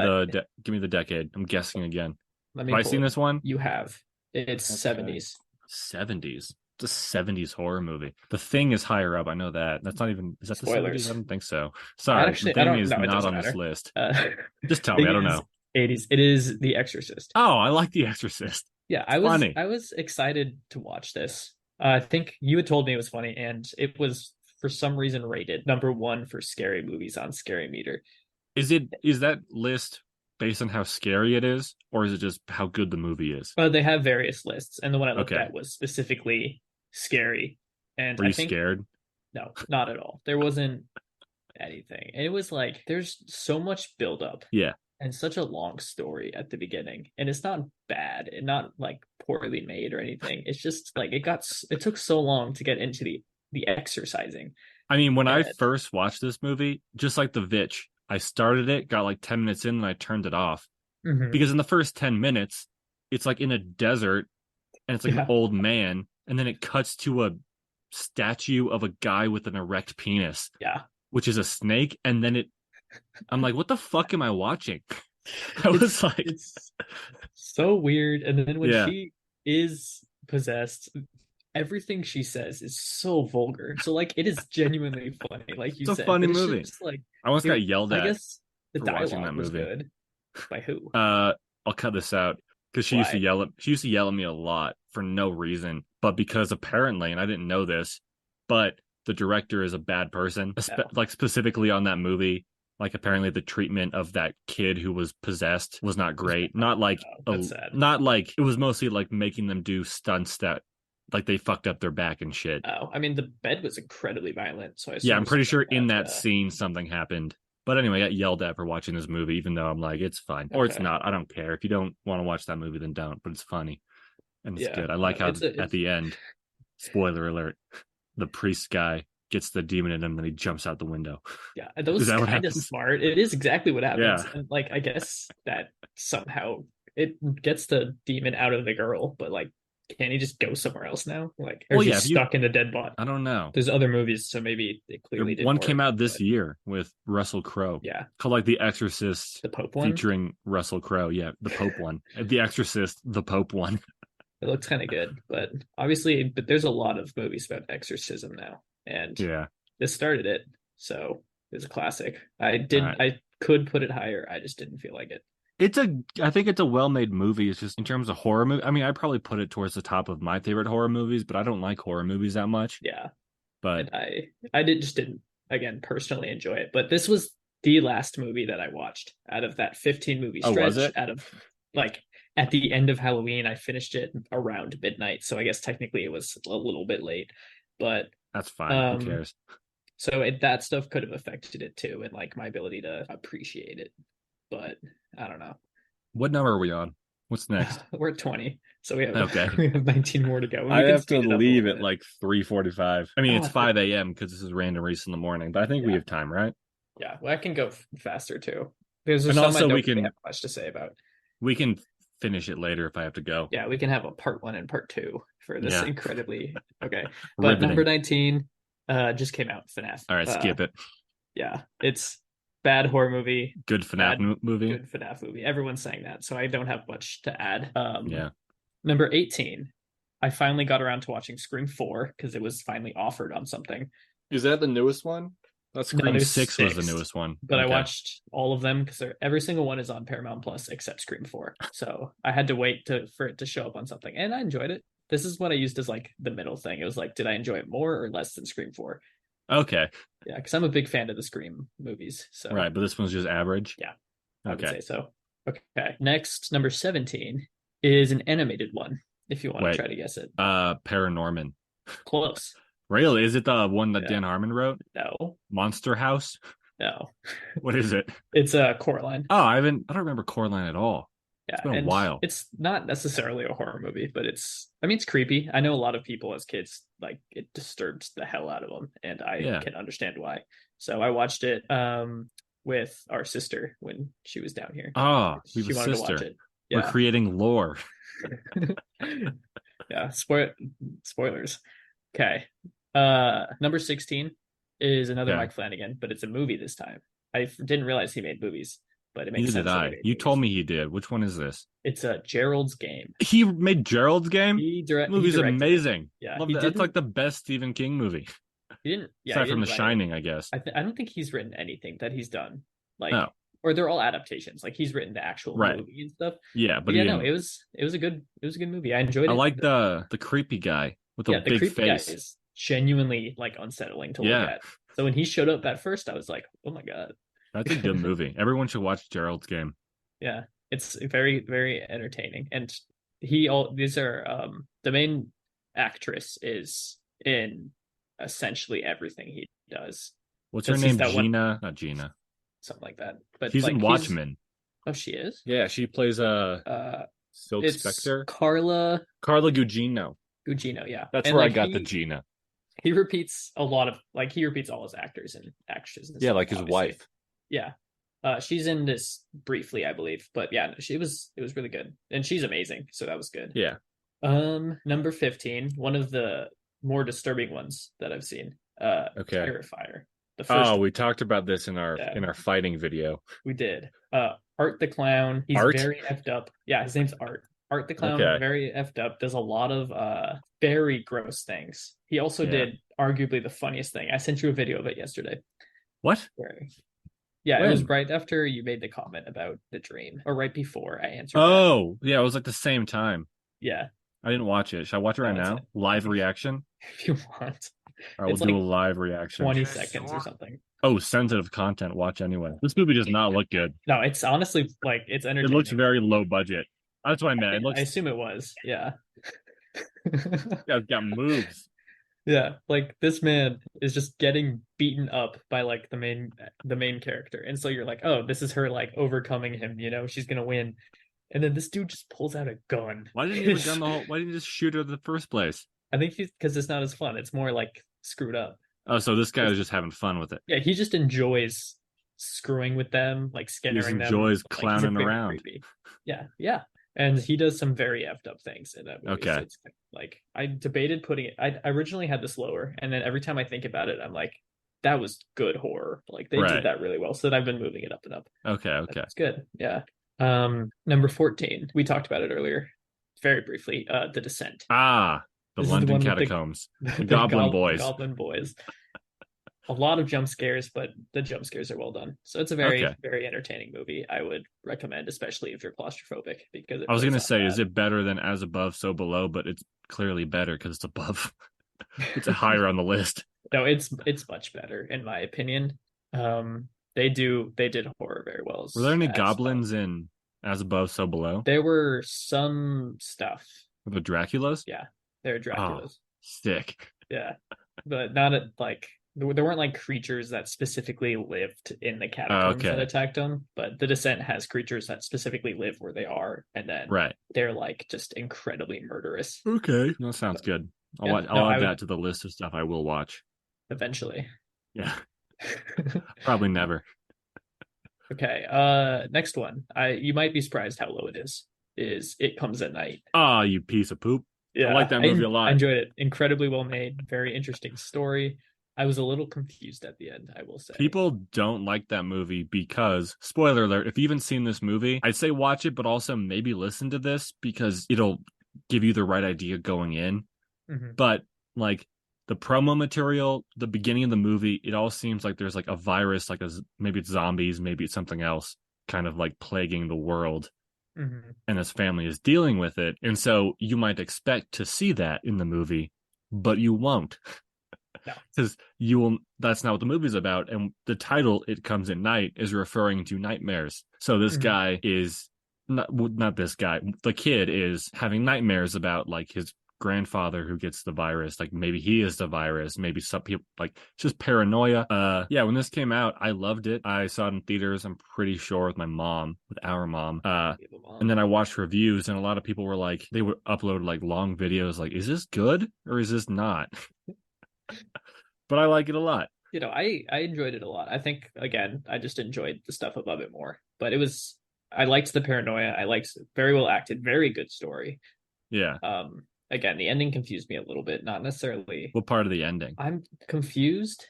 the decade. I'm guessing again. let Have me I pull seen it. this one? You have. It's Okay. 70s. 70s. It's a 70s horror movie. The Thing is higher up. I know that. That's not even, is that the 70s? I Spoilers. don't think so. I Sorry. The actually I Thing don't is know, it not doesn't on this matter. list. Uh Just tell me. thing I don't is know. 80s. It is The Exorcist. Oh, I like The Exorcist. Yeah, It's funny. I was excited to watch this. I think you had told me it was funny, and it was for some reason rated number one for scary movies on Scary Meter. Is that list based on how scary it is, or is it just how good the movie is? They have various lists, and the one I looked Okay. at was specifically scary. And Were I you think scared? no, not at all. There wasn't anything. And it was like there's so much buildup Yeah. and such a long story at the beginning, and it's not bad and not like poorly made or anything. It's just like it took so long to get into the exercising. I mean, when I And first watched this movie, just like The Vitch, I started it, got like 10 minutes in, and I turned it off. mhm, Because in the first 10 minutes, it's like in a desert and it's like an yeah, old man. And then it cuts to a statue of a guy with an erect penis, yeah, which is a snake. And then I'm like, what the fuck am I watching? I it's was like, it's so weird. And then when yeah, she is possessed, everything she says is so vulgar. So like it is genuinely funny, like you it's a said, funny but it's movie. just like I almost got it, yelled I at guess the for watching that dialogue was movie. good. By who? Uh, I'll cut this out because Why? she used to yell at me a lot for no reason, but because apparently, and I didn't know this, but the director is a bad person, Oh, like specifically on that movie. Like apparently the treatment of that kid who was possessed was not was great. bad. Oh, that's sad. Not like it was mostly like making them do stunts that like they fucked up their back and shit. Oh, I mean, the bed was incredibly violent, so I Yeah, assume I'm pretty something sure in that. that scene something happened. But anyway, I got yelled at for watching this movie, even though I'm like, it's fine. Or it's Okay, not. I don't care. If you don't want to watch that movie, then don't. But it's funny and it's yeah, good. I no, like how at the end, spoiler alert, the priest guy gets the demon in him and he jumps out the window. yeah, that Is was that what kind of happens? smart. It is exactly what happens, Yeah. and like I guess that somehow it gets the demon out of the girl, but like, can he just go somewhere else now? Like, or Well, is he yeah, if you stuck in the dead body? I don't know. There's other movies, so maybe it clearly didn't One came work. out this But year with Russell Crowe yeah, called like The Exorcist the Pope one, featuring Russell Crowe. Yeah, the Pope one. The Exorcist, the Pope one. it looks kind of good, but obviously, but there's a lot of movies about exorcism now, and Yeah. this started it, so it's a classic. All right. I could put it higher, I just didn't feel like it. I think it's a well-made movie. It's just in terms of horror movie. I mean, I probably put it towards the top of my favorite horror movies, but I don't like horror movies that much. Yeah, But and I did just didn't again personally enjoy it. But this was the last movie that I watched out of that 15 movie oh, was stretch. it? Out of like at the end of Halloween, I finished it around midnight, so I guess technically it was a little bit late. But That's fine. Who um, cares? so that stuff could have affected it too, and like my ability to appreciate it. But I don't know. What number are we on? What's next? We're at 20, so we have Okay. we have 19 more to go, and I we can have to speed it up a leave little at bit. like 3:45. I mean, Oh, it's 5 a.m. because this is random Reese in the morning, but I think we yeah, have time, right? yeah. Well, I can go faster too because there's And some I also don't really have much to say about. we can finish it later if I have to go. Yeah, we can have a part one and part two for this Yeah. incredibly okay. But number Riveting. 19 just came out, FNAF. All right, skip it. Yeah, it's bad horror movie, Good FNAF bad movie. good FNAF movie. Everyone's saying that, so I don't have much to add. Yeah. Number 18. I finally got around to watching Scream 4 because it was finally offered on something. Is that the newest one? That No, Scream there's 6 was the six, newest one. but I Okay. watched all of them because every single one is on Paramount Plus except Scream 4. So I had to wait for it to show up on something, and I enjoyed it. This is what I used as like the middle thing. It was like, did I enjoy it more or less than Scream 4? Okay. Yeah, because I'm a big fan of the Scream movies. So Right, but this one's just average. yeah, I would Okay. say so. Okay, next, number 17 is an animated one. If you want to Wait. try to guess it, Paranorman. close. Really? Is it the one that Yeah, Dan Harmon wrote? no, Monster House? no. What is it? It's a Coraline. Oh, I don't remember Coraline at all. It's Yeah, been a and while. it's not necessarily a horror movie, but I mean, it's creepy. I know a lot of people as kids, like, it disturbs the hell out of them, and I Yeah. can understand why. So I watched it with our sister when she was down here. Ah, we have a She wanted to watch sister. it. We're Yeah. creating lore. Yeah, spoilers. Okay. Number 16 is another Okay. Mike Flanagan, but it's a movie this time. I didn't realize he made movies, but it makes Neither did sense that he I. made You told movies. me he did. Which one is this? It's a Gerald's Game. He made Gerald's Game? He Movie's directed it. amazing. Yeah, Love he that. That's like didn't the best Stephen King movie. he didn't yeah, he Aside from The didn't write it. Shining, I guess. I don't think he's written anything that he's done. Oh, Like, or they're all adaptations. Like he's written the actual right. movie and stuff. Yeah, But but he yeah, no, didn't. it was a good movie. I enjoyed I it. like the creepy guy with the Yeah, the big creepy guy face. is genuinely like unsettling to look Yeah, at. So when he showed up at first, I was like, oh my God. that's a good movie. Everyone should watch Gerald's Game. Yeah. It's very, very entertaining. And he all these are the main actress is in essentially everything he does. What's her Because he's name? that one Gina? Not Gina. something like that. But She's in like he's Watchmen. oh she is? Yeah, she plays a Uh Silk it's Spectre. Carla Carla Gugino. Gugino, yeah. That's And where I like got the Gina. he repeats a lot of like he repeats all his actors and actresses and Yeah, stuff, like his obviously. wife. Yeah. She's in this briefly, I believe, but yeah, it was really good, and she's amazing, so that was good. Yeah. Number 15, one of the more disturbing ones that I've seen. Okay. Terrifier, the first Oh, one. we talked about this in our Yeah, fighting video. we did. Art the clown, he's Art? very effed up. Yeah, his name's Art. Art the clown, Okay. very effed up. Does a lot of very gross things. He also Yeah. did arguably the funniest thing. I sent you a video of it yesterday. What? Where Yeah, it was When? right after you made the comment about the dream, or right before I answered that. Oh, yeah, it was like the same time. Yeah, I didn't watch it. Should I watch it right no, it's now? Live reaction? if you want. All right, we'll It's do like a live reaction. 20 seconds or something. Oh, sensitive content. Watch anyway. This movie does not look good. No, it's honestly like it's It entertaining. looks very low budget. That's what I meant. It I looks assume it was. Yeah. yeah, it's got moves. Yeah, like this man is just getting beaten up by like the main character. And so you're like, "Oh, this is her like overcoming him, you know, she's going to win." And then this dude just pulls out a gun. Why didn't he have a gun the whole? Why didn't he just shoot her in the first place? I think he's because it's not as fun. It's more like screwed up. Oh, so this guy was just having fun with it. Yeah, he just enjoys screwing with them, like He just skinnering them. enjoys Like he's clowning very around. creepy. Yeah, yeah. And he does some very effed up things in that movie. Okay. So it's like I debated putting it. I originally had this lower, and then every time I think about it, I'm like, that was good horror. Like they Right. did that really well. So then I've been moving it up and up. Okay. It's good. Yeah. Number 14. We talked about it earlier, very briefly. The Descent. Ah, the This is the London one with the- catacombs. The Goblin Boys. Goblin Boys. A lot of jump scares, but the jump scares are well done. So it's a very, Okay. very entertaining movie. I would recommend, especially if you're claustrophobic, because it I was plays gonna on say, that. is it better than As Above, So Below? But it's clearly better because it's above. It's higher on the list. No, it's much better in my opinion. They did horror very well. Were there any as goblins well. in As Above, So Below? There were some stuff. Were the Draculas? Yeah, there are Draculas. Sick. Yeah, but not at like there weren't like creatures that specifically lived in the catacombs that okay. attacked them. But the Descent has creatures that specifically live where they are, and then Right. they're like just incredibly murderous. Okay. That sounds good. I'll Yeah, watch, no, I'll I add would- that to the list of stuff I will watch. Eventually. Yeah. Probably never. Okay. Next one. You might be surprised how low it is. Is It Comes at Night. Ah, you piece of poop. Yeah, I like that movie a lot. I enjoyed it. Incredibly well made. Very interesting story. I was a little confused at the end, I will say. People don't like that movie because, spoiler alert, if you haven't seen this movie, I'd say watch it, but also maybe listen to this because it'll give you the right idea going in. Mm-hmm. But like the promo material, the beginning of the movie, it all seems like there's like a virus, like maybe it's zombies, maybe it's something else, kind of like plaguing the world, Mm-hmm. and his family is dealing with it. And so you might expect to see that in the movie, but you won't, No. because you will. That's not what the movie's about. And the title, "It Comes at Night," is referring to nightmares. So this Mm-hmm. guy is not this guy. The kid is having nightmares about like his grandfather who gets the virus. Like maybe he is the virus. Maybe some people like it's just paranoia. Yeah. When this came out, I loved it. I saw it in theaters. I'm pretty sure with my mom, with our mom. And then I watched reviews, and a lot of people were like, they would upload like long videos, like, is this good or is this not? But I like it a lot. I enjoyed it a lot. I think again, I just enjoyed the stuff above it more. But it was I liked the paranoia. I liked very well acted, very good story. Yeah. Again, the ending confused me a little bit. Not necessarily. What part of the ending? I'm confused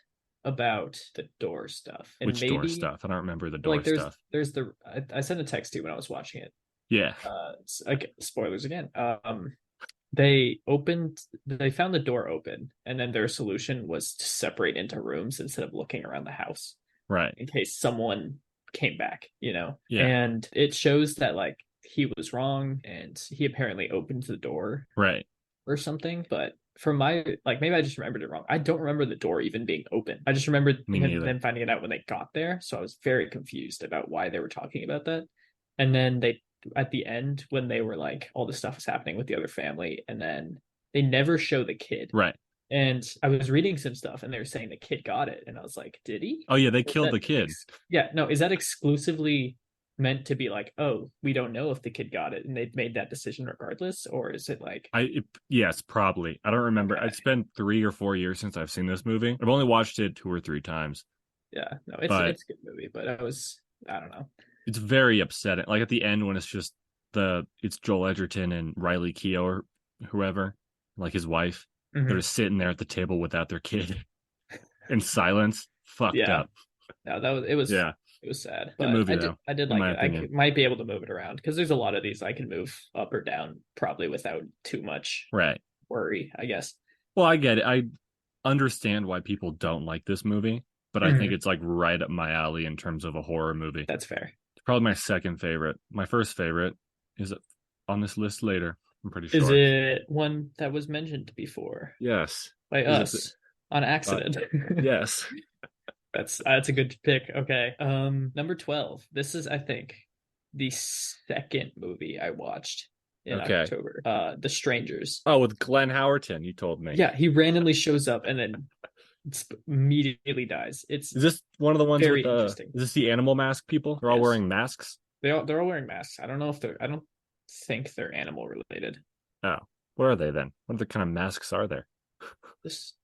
about the door stuff, and Which door maybe stuff? I don't remember the door like stuff. there's the I sent a text to you when I was watching it. Yeah. Like spoilers again. They found the door open, and then their solution was to separate into rooms instead of looking around the house Right. in case someone came back, Yeah. and it shows that like he was wrong and he apparently opened the door Right. or something. But from my like maybe I just remembered it wrong. I don't remember the door even being open. I just remembered Me neither. them finding it out when they got there, so I was very confused about why they were talking about that. And then they at the end when they were like all this stuff is happening with the other family, and then they never show the kid. Right. And I was reading some stuff, and they were saying the kid got it, and I was like, did he? Oh yeah, they Is killed that the kid. yeah, no, is that exclusively meant to be like, oh, we don't know if the kid got it, and they made that decision regardless, or is it like, Yes, probably. I don't remember. okay, It's been 3 or 4 years since I've seen this movie. I've only watched it 2 or 3 times, yeah, no, but it's a good movie, but I don't know. it's very upsetting. Like at the end when it's just it's Joel Edgerton and Riley Keough or whoever, like his wife. They're Mm-hmm. just sitting there at the table without their kid in silence. Fucked Yeah, up. no, Yeah. it was sad, Good but movie though, I did in like my it. opinion. Might be able to move it around because there's a lot of these I can move up or down probably without too much Right. worry, I guess. Well, I get it. I understand why people don't like this movie, but I think Mhm. it's like right up my alley in terms of a horror movie. That's fair. It's probably my second favorite. My first favorite is on this list later, I'm pretty Is sure. it one that was mentioned before Yes. by Is it? us on accident? Yes. That's a good pick. Okay. Number 12. This is, I think, the second movie I watched in Okay. October. The Strangers. Oh, with Glenn Howerton, you told me. Yeah, he randomly shows up and then immediately dies. It's Is this one of the ones with very interesting. is this the animal mask people? They're all Yes. wearing masks? They're all wearing masks. I don't think they're animal related. Oh. What are they then? What other kind of masks are there? Just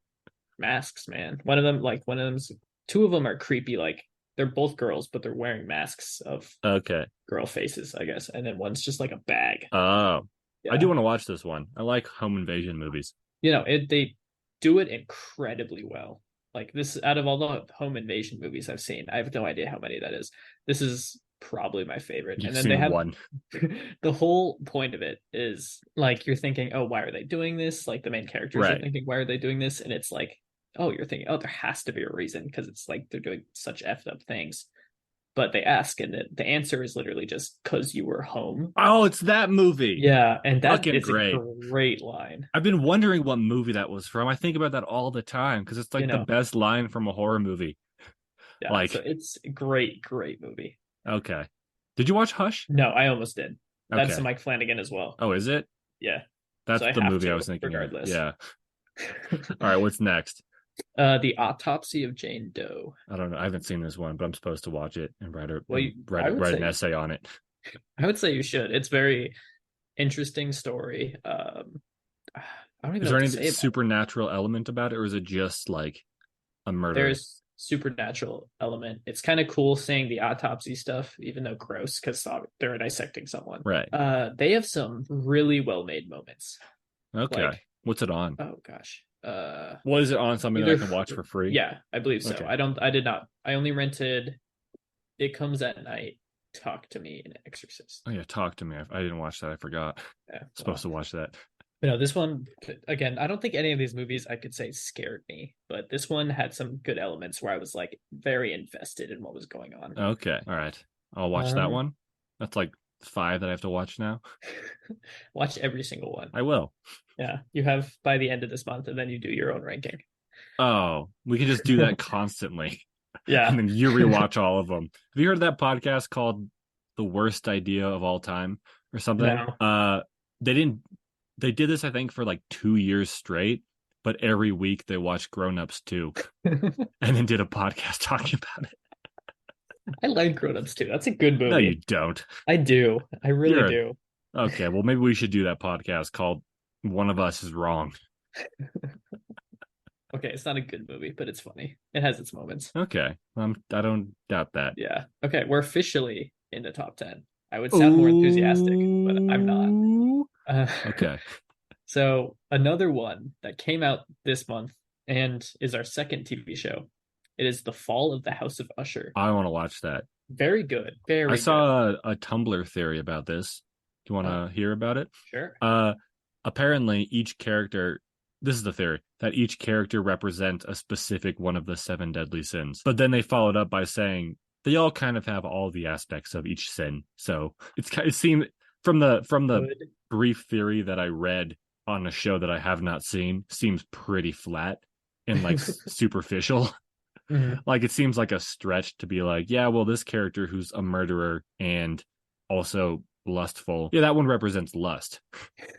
masks, man. One of them's two of them are creepy, like they're both girls, but they're wearing masks of Okay. girl faces, I guess. And then one's just like a bag. Oh. I do Yeah. want to watch this one. I like home invasion movies. They do it incredibly well. Like this, out of all the home invasion movies I've seen, I have no idea how many that is. This is probably my favorite. You've And then they seen have one. the whole point of it is like you're thinking, oh, why are they doing this? Like the main characters are Right. thinking, why are they doing this? And it's like, oh, you're thinking, oh, there has to be a reason because it's like they're doing such effed up things. But they ask, and the answer is literally just because you were home. Oh, it's that movie. Yeah, and that Fucking is a great. great line. I've been wondering what movie that was from. I think about that all the time because it's You like the know, best line from a horror movie. yeah. So Like, it's a great movie. okay. Did you watch Hush? No, I almost did. That's Okay. Mike Flanagan as well. Oh, is it? Yeah, That's so I the have movie I to was thinking of. regardless. Yeah. All right, what's next? The Autopsy of Jane Doe. I don't know. I haven't seen this one, but I'm supposed to watch it and Well, write an essay on it. I would say you should. It's very interesting story. I don't even Is know there what to any say about it. supernatural element about it, or is it just like a murder? There's supernatural element. It's kind of cool saying the autopsy stuff, even though gross because they're dissecting someone. Right. They have some really well made moments. Okay. Like, What's it on? oh gosh. What is it on? Something that I can watch for free? Yeah, I believe so. Okay. I did not. I only rented It Comes at Night Talk to Me and Exorcist. Oh yeah, Talk to Me. I didn't watch that. I forgot. Yeah, Supposed well, to watch that. this one again. I don't think any of these movies I could say scared me, but this one had some good elements where I was like very invested in what was going on. Okay, all right. I'll watch that Um, one. That's like 5 that I have to watch now. watch every single one. I will. Yeah, you have by the end of this month, and then you do your own ranking. Oh, we can just do that constantly, and Yeah, then you rewatch all of them. Have you heard of that podcast called "The Worst Idea of All Time" or something? no. They didn't. They did this, I think, for like 2 years straight. But every week they watched Grown Ups too, and then did a podcast talking about it. I like Grown Ups too. That's a good No, you movie. don't. I do. I really You're a do. okay. Well, maybe we should do that podcast called "One of Us is Wrong." Okay, it's not a good movie, but it's funny. It has its moments. Okay, I don't doubt that. Yeah. Okay, we're officially in the top 10. I would sound more enthusiastic, but I'm not. Ooh. Uh, Okay. so, another one that came out this month and is our second TV show. It is The Fall of the House of Usher. I want to watch that. Very good. I Very good. saw a Tumblr theory about this. Do you want Oh, to hear about it? sure. Uh, Apparently, each character, this is the theory, that each character represents a specific one of the 7 deadly sins. But then they followed up by saying they all kind of have all the aspects of each sin. So it seemed from the Good. brief theory that I read on a show that I have not seen, seems pretty flat and like superficial. Mhm. Like it seems like a stretch to be like, yeah, well, this character who's a murderer and also lustful, yeah, that one represents lust,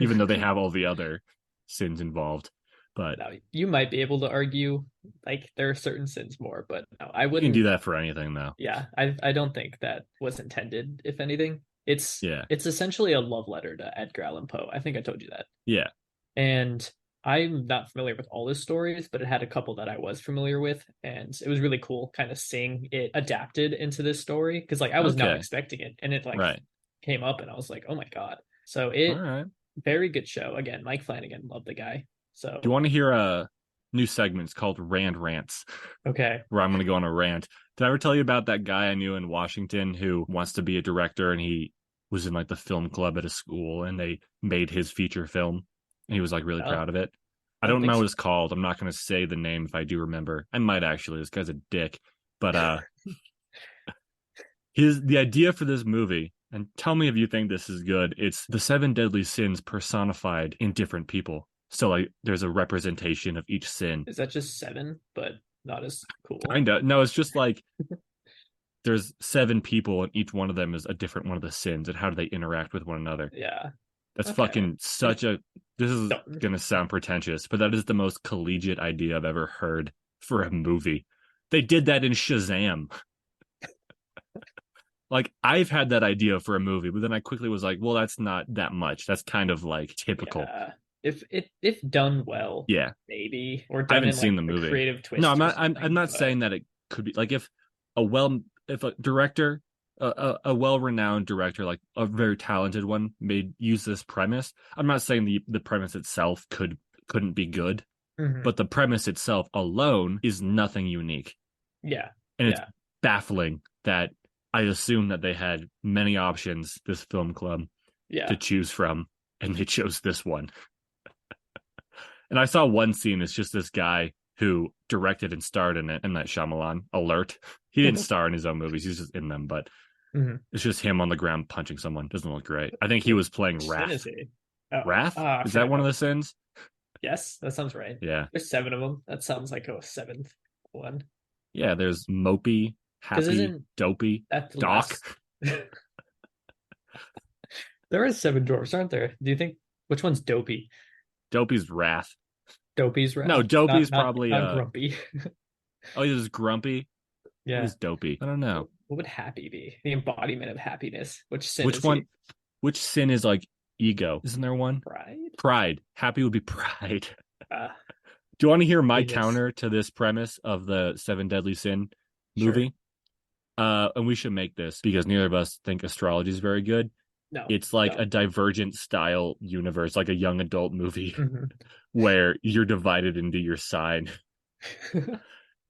even though they have all the other sins involved. But Now, you might be able to argue like there are certain sins more, but no, I you can do wouldn't. that for anything, though. Yeah, I don't think that was intended. If anything, it's Yeah, it's essentially a love letter to Edgar Allan Poe. I think I told you that. yeah, And I'm not familiar with all his stories, but it had a couple that I was familiar with, and it was really cool kind of seeing it adapted into this story because like I was not okay, expecting it, and it like right, came up, and I was like, oh my god. So all it right. very good show. Again, Mike Flanagan, love the guy. Do you So want to hear a new segment called Rand Rants, okay. where I'm going to go on a rant? Did I ever tell you about that guy I knew in Washington who wants to be a director and he was in like the film club at a school and they made his feature film and he was like really No, proud of it? I I don't don't think know so. what it's called. I'm not going to say the name if I do remember. I might actually. This guy's a dick. But the idea for this movie, and tell me if you think this is good, it's the 7 deadly sins personified in different people. So like there's a representation of each sin. Is that just seven, but not as cool? Kinda. No, it's just like there's 7 people and each one of them is a different one of the sins and how do they interact with one another. Yeah. That's Okay. fucking such a this is Don't. gonna sound pretentious, but that is the most collegiate idea I've ever heard for a movie. They did that in Shazam. Like I've had that idea for a movie, but then I quickly was like, well, that's not that much. That's kind of like typical. Yeah. If done well, Yeah. maybe, or I done haven't in like seen the a movie. creative No, twist or I'm something. not But saying that it could be like if a director a well-renowned director, like a very talented one, made use this premise. I'm not saying the premise itself couldn't be good, mhm. but the premise itself alone is nothing unique. Yeah. And it's Yeah. baffling that I assume that they had many options, this film club, to Yeah. choose from, and they chose this one. And I saw one scene, it's just this guy who directed and starred in it, M. Night Shyamalan, alert. He didn't star in his own movies, he's just in them, but Mhm. it's just him on the ground punching someone. Doesn't look great. I think he Which was playing sin Wrath. is he? Oh, Wrath? I Is that forgot one of about the sins? yes, that sounds right. Yeah. There's seven of them. That sounds like a seventh one. Yeah, there's Mopey, Because Happy, isn't Dopey, that the Doc. last? There are seven dwarfs, aren't there? Do you think which one's Dopey? Dopey's Wrath. Dopey's No, wrath, Dopey's not probably not Grumpy. oh, he was Grumpy. What Yeah. is Dopey? I don't know. What would happy be? The embodiment of happiness. Which sin Which is he? one which sin is like ego? Isn't there one? Pride? Pride. Happy would be pride. Uh, Do you want to hear my genius. counter to this premise of the 7 deadly sin Sure. movie? And we should make this because neither of us think astrology is very good. No, It's like a don't. Divergent style universe, like a young adult movie Mhm. where you're divided into your sign.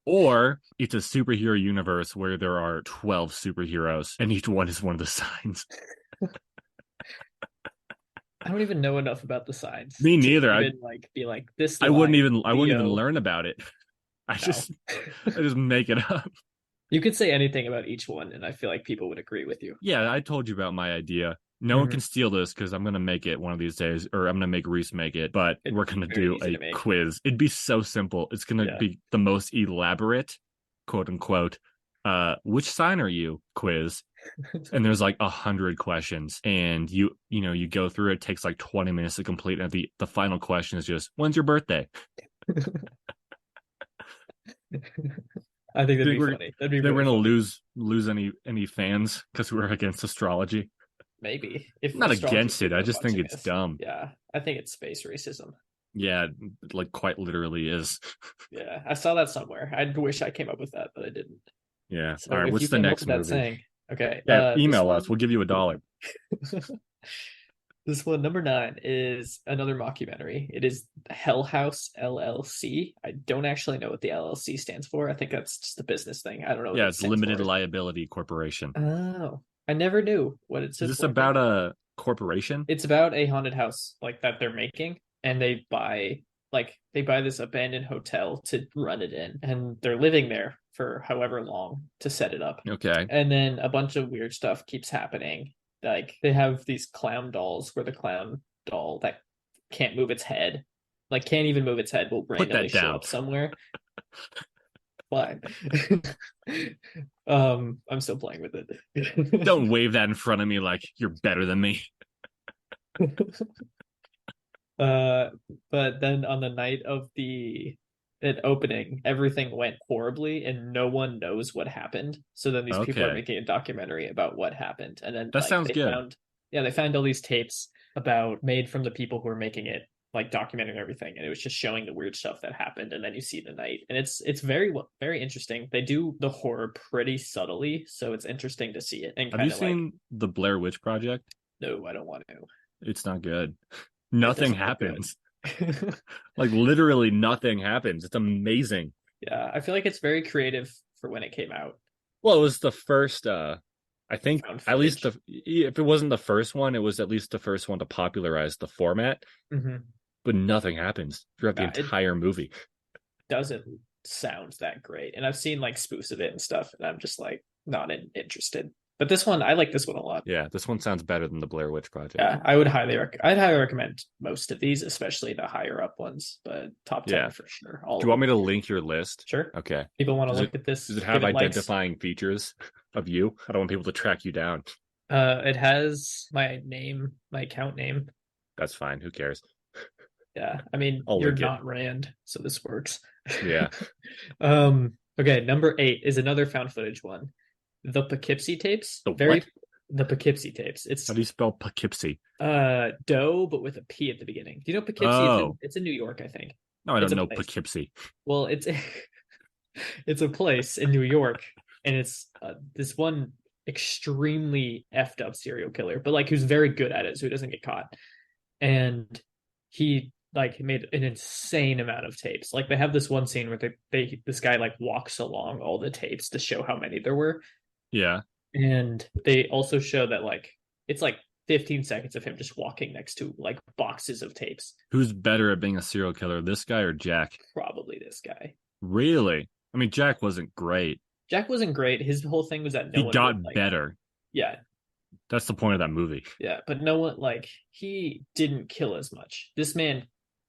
Or it's a superhero universe where there are 12 superheroes and each one is one of the signs. I don't even know enough about the signs Me to neither. even like be like this line, I wouldn't even Leo. learn about it. I No. just I just make it up. You could say anything about each one, and I feel like people would agree with you. Yeah, I told you about my idea. No one Hmm. can steal this because I'm gonna make it one of these days, or I'm gonna make Rhys make it, but It'd we're be gonna very do easy a to make. quiz. It'd be so simple. It's gonna Yeah. be the most elaborate, quote unquote, which sign are you quiz. And there's like 100 questions. And you go through it, it takes like 20 minutes to complete. And the final question is just, when's your birthday? I think that'd Think be we're funny. That'd be think we're really gonna funny. lose any fans because we're against astrology? Maybe if I'm not astrology against it. I people are just think watching it's this. dumb. Yeah, I think it's space racism. Yeah, like quite literally is. Yeah, I saw that somewhere. I wish I came up with that, but I didn't. Yeah. All So right. if you What's the came up next with that movie? saying, okay, Yeah, this email us. one, We'll give you $1. this one, number nine, is another mockumentary. It is Hell House LLC. I don't actually know what the LLC stands for. I think that's just a business thing. I don't know what Yeah, it it's stands Limited for. Liability Corporation. Oh, I never knew what it Is stood this for. about a corporation? It's about a haunted house like that they're making, and they buy this abandoned hotel to run it in, and they're living there for however long to set it up. Okay. And then a bunch of weird stuff keeps happening. Like they have these clown dolls where the clown doll that can't move its head, like can't even move its head, will Put randomly that show down. up somewhere. Fine. I'm still playing with Don't wave that in front of me like you're better than me. it. Uh, but then on the night of the it opening, everything went horribly and no one knows what happened. So then these people are Okay. making a documentary about what happened. And then That like sounds good. they found all these tapes about made from the people who were making it, like documenting everything. And it was just showing the weird stuff that happened. And then you see the night. And it's very interesting. They do the horror pretty subtly, so it's interesting to see it and Have you kind of like, seen the Blair Witch Project? no, I don't want to. It's not good. It Nothing doesn't look good. happens. Like literally nothing happens. It's amazing. Yeah, I feel like it's very creative for when it came out. Well, it was the first I think Found at least footage. if it wasn't the first one, it was at least the first one to popularize the format, Hmm. but nothing happens throughout the Yeah, it entire movie. doesn't sound that great. And I've seen like spoofs of it and stuff, and I'm just like not interested. But this one, I like this one a lot. Yeah, this one sounds better than the Blair Witch Project. Yeah, I'd highly recommend most of these, especially the higher up ones, but top 10 Yeah. for sure. All Do of you want them. me to link your list? Sure. Okay. People want to Does it look at this, does it give have it likes. identifying features of you? I don't want people to track you down. It has my name, my account name. That's fine. Who cares? Yeah, I mean, I'll you're link it. not Rand, so this works. Yeah. Okay, number eight is another found footage one. The Poughkeepsie tapes. The Very what? the Poughkeepsie tapes. How It's do you spell Poughkeepsie? dough, but with a P at the beginning. Do you know Poughkeepsie? Oh, It's in New York, I think. no, I It's don't a know place. Poughkeepsie. Well, it's it's a place in New York, and it's this one extremely effed up serial killer, but like who's very good at it, so he doesn't get caught. And he like made an insane amount of tapes. Like they have this one scene where they this guy like walks along all the tapes to show how many there were. Yeah. And they also show that like it's like 15 seconds of him just walking next to like boxes of tapes. Who's better at being a serial killer, this guy or Jack? Probably this guy. Really? I mean, Jack wasn't great. Jack wasn't great. His whole thing was that no He one would got like, better. yeah, That's the point of that movie. yeah, but no one like he didn't kill as much. This man,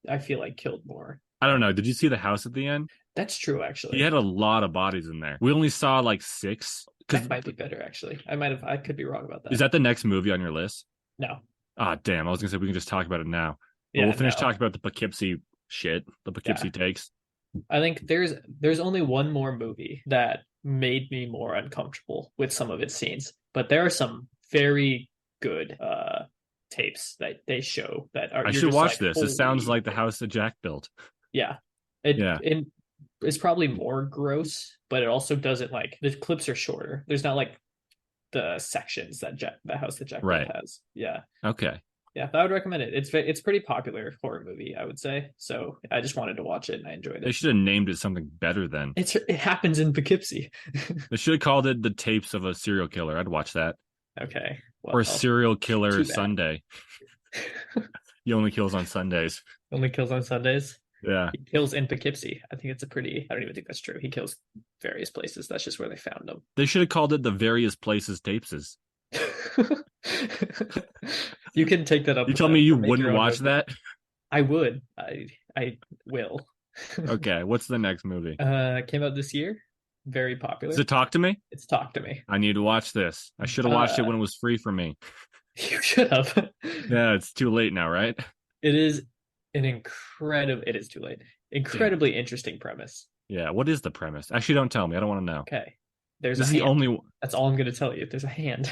I feel like killed more. I don't know. Did you see the house at the end? That's true, He actually. had a lot of bodies in there. We only saw like six. Because That might be better, actually. I could be wrong about is that. that the next movie on your list? No, Ah, damn. I was gonna say we can just talk about it now. But we'll yeah, finish no, talking about the Poughkeepsie shit, the yeah. Poughkeepsie takes. I think there's only one more movie that made me more uncomfortable with some of its scenes, but there are some very good tapes that they show that are I you're should just watch like, this. It sounds holy like the house that Jack built. yeah. Yeah. It is probably more gross, but it also doesn't like the clips are shorter. There's not like the sections that the house that Jack built Right. has. Yeah. Okay. Yeah, I would recommend it. It's pretty popular horror movie, I would say. So I just wanted to watch it and I enjoyed They it. should have named it something better then. It happens in Poughkeepsie. They should have called it The Tapes of a Serial Killer. I'd watch that. Okay, Or well, Serial Killer too bad. Sunday. He only kills on Sundays. Only kills on Sundays. Yeah. He kills in Poughkeepsie. I think it's a pretty. I don't even think that's true. He kills various places. That's just where they found him. They should have called it The Various Places Tapeses. You can take that up You with tell me them you or make wouldn't your own watch movie. that? I would. I will. Okay, what's the next movie? Came out this year. Very Does popular. it talk to me? It's Talk to Me. I need to watch this. I should have watched it Uh, when it was free for me. you should have. Yeah, it's too late now, right? It is an incredible. It is too late. Damn. Incredibly interesting premise. Yeah, what is the premise? Actually, don't tell me. I don't want to know. Okay. There's a This is the hand. only. That's all I'm going to tell you. There's a hand.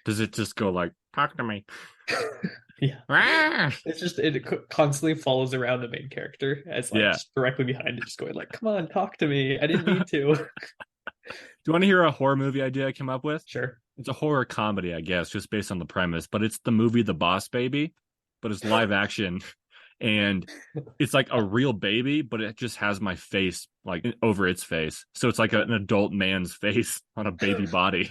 Does it just go like, talk to me? Yeah. Ah! It's just it constantly follows around the main character as like Yeah. just directly behind it, just going like, "Come on, talk to me. I didn't mean to." Do you want to hear a horror movie idea I came up with? Sure. It's a horror comedy, I guess, just based on the premise, but it's the movie The Boss Baby, but it's live action. And it's like a real baby, but it just has my face like over its face. So it's like an adult man's face on a baby body.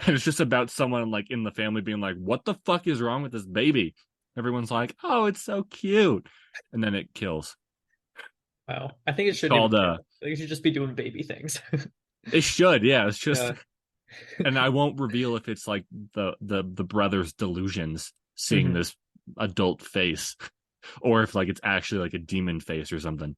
And it's just about someone like in the family being like, what the fuck is wrong with this baby? Everyone's like, oh, it's so cute. And then it kills. Wow. I think it shouldn't even Called kill. I think it should just be doing baby things. it should, yeah. It's just Yeah. and I won't reveal if it's like the brother's delusions seeing Mhm. this adult face. Or if like it's actually like a demon face or something.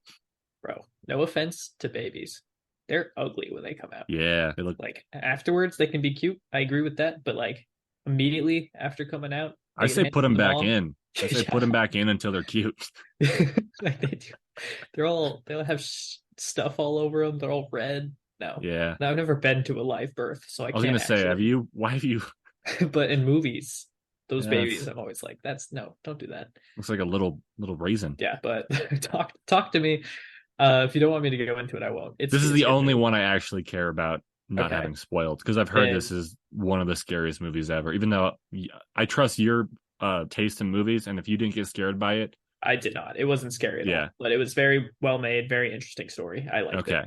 Bro, no offense to babies. They're ugly when they come out. Yeah, they look. Like afterwards they can be cute. I agree with that, but like immediately after coming out, I they get say handed put to them the back mom. in. I say put them back in until they're cute. Like they do. They all have stuff all over them. They're all red. No. Yeah. Now, I've never been to a live birth, so I I was can't gonna say, have actually. you? Why have you? But in movies, those Yeah, babies, it's I'm always like, that's no, don't do that. looks like a little raisin. Yeah, but talk to me. If you don't want me to go into it, I won't. This is It's the good only movie. one I actually care about not Okay. having spoiled because I've heard this And is one of the scariest movies ever. Even though I trust your taste in movies, and if you didn't get scared by it, I did not. It wasn't scary at yeah, all, but it was very well made, very interesting story. I liked it. okay,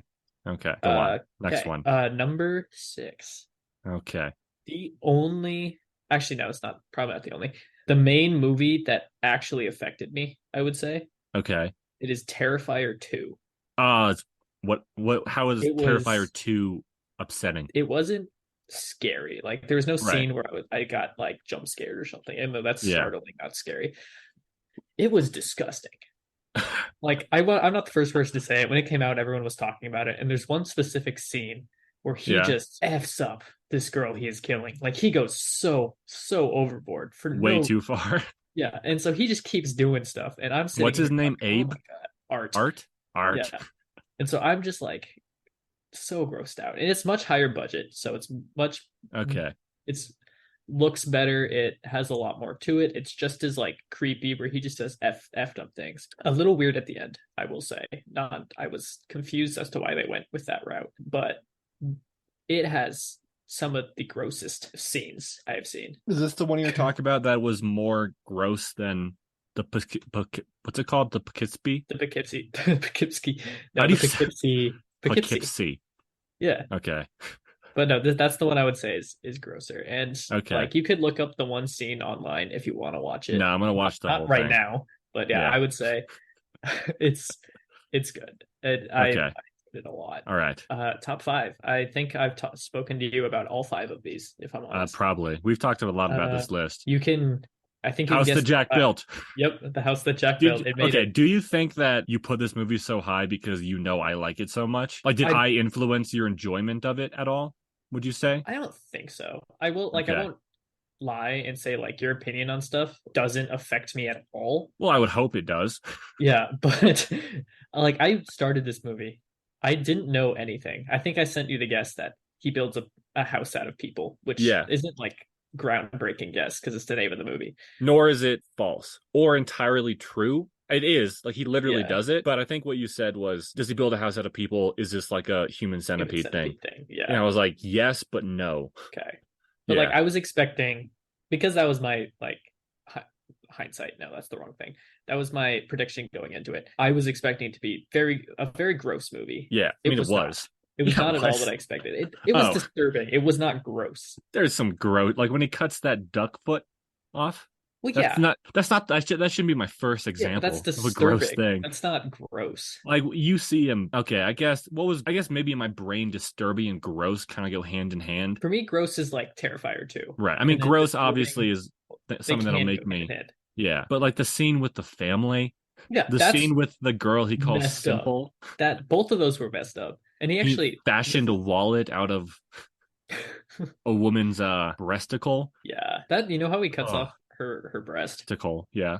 okay, go on. Next Okay. one. Number 6. Okay, The only, actually, no, it's not, probably not the only. The main movie that actually affected me, I would say, okay. it is Terrifier 2. It's what? How is It Terrifier was, 2 upsetting? it wasn't scary. Like there was no Right. scene where I got like jump scared or something. And that's Yeah. startling, not scary. It was disgusting. Like I'm not the first person to say it. When it came out, everyone was talking about it. And there's one specific scene where he Yeah. just f's up this girl he is killing. Like he goes so overboard for Way no. too far. Yeah, and so he just keeps doing stuff, and I'm sitting What's his here name? like, oh Abe? my god, art. Art? Yeah, Art. and so I'm just like so grossed out, and it's much higher budget, so Okay. it's looks better. It has a lot more to it. It's just as like creepy, where he just does effed up things. A little weird at the end, I will say. Not, I was confused as to why they went with that route, but it has some of the grossest scenes I have seen. Is this the one you're talking about that was more gross than the what's it called? The Poughkeepsie? The Poughkeepsie, Poughkeepsie, How no, do the you say Poughkeepsie. Poughkeepsie? Yeah, Okay. but no, that's the one I would say is grosser. And Okay. like you could look up the one scene online if you want to watch it. No, I'm gonna watch the Not whole right thing. now, but yeah, Yeah. I would say it's good. I Okay. enjoyed it a lot. All right. Top 5. I think I've spoken to you about all 5 of these, if I'm honest. Probably. We've talked a lot about Uh, this list. You can, I think you can House guess. that Jack built. Yep, the house that Jack built. It made Okay, it. do you think that you put this movie so high because you know I like it so much? Like, did I I influence your enjoyment of it at all? Would you say? I don't think so. I will like I Okay. won't lie and say like your opinion on stuff doesn't affect me at all. Well, I would hope it does. Yeah, but like I started this movie. I didn't know anything. I think I sent you the guess that he builds a house out of people, which Yeah. isn't like groundbreaking guess because it's the name of the movie. Nor is it false or entirely true. It is like he literally Yeah. does it. But I think what you said was, does he build a house out of people? Is this like a human centipede thing? Yeah. And I was like, yes, but no. Okay. But like Yeah. I was expecting, because that was my like hindsight. No, that's the wrong thing. That was my prediction going into it. I was expecting it to be a very gross movie. Yeah, I It mean it was not. was. It was Yeah, not it at all what was. I expected. It was Oh, disturbing. It was not gross. there's some gross, like when he cuts that duck foot off. Well, That's yeah, not that's not that shouldn't be my first yeah, but that's example of a gross disturbing. thing. That's not gross. Like you see him, okay, I guess maybe in my brain disturbing and gross kind of go hand in hand. For me, gross is like Terrifier 2. Right. I And mean then gross obviously disturbing, is they something that'll can go make hand in me, hand. yeah. But like the scene with the family, Yeah, the that's scene with the girl he calls messed up. Simple, That both of those were messed up. And he he actually this fashioned a is wallet out of a woman's breasticle. yeah. That how he cuts Oh, off her breast. tickle. Yeah.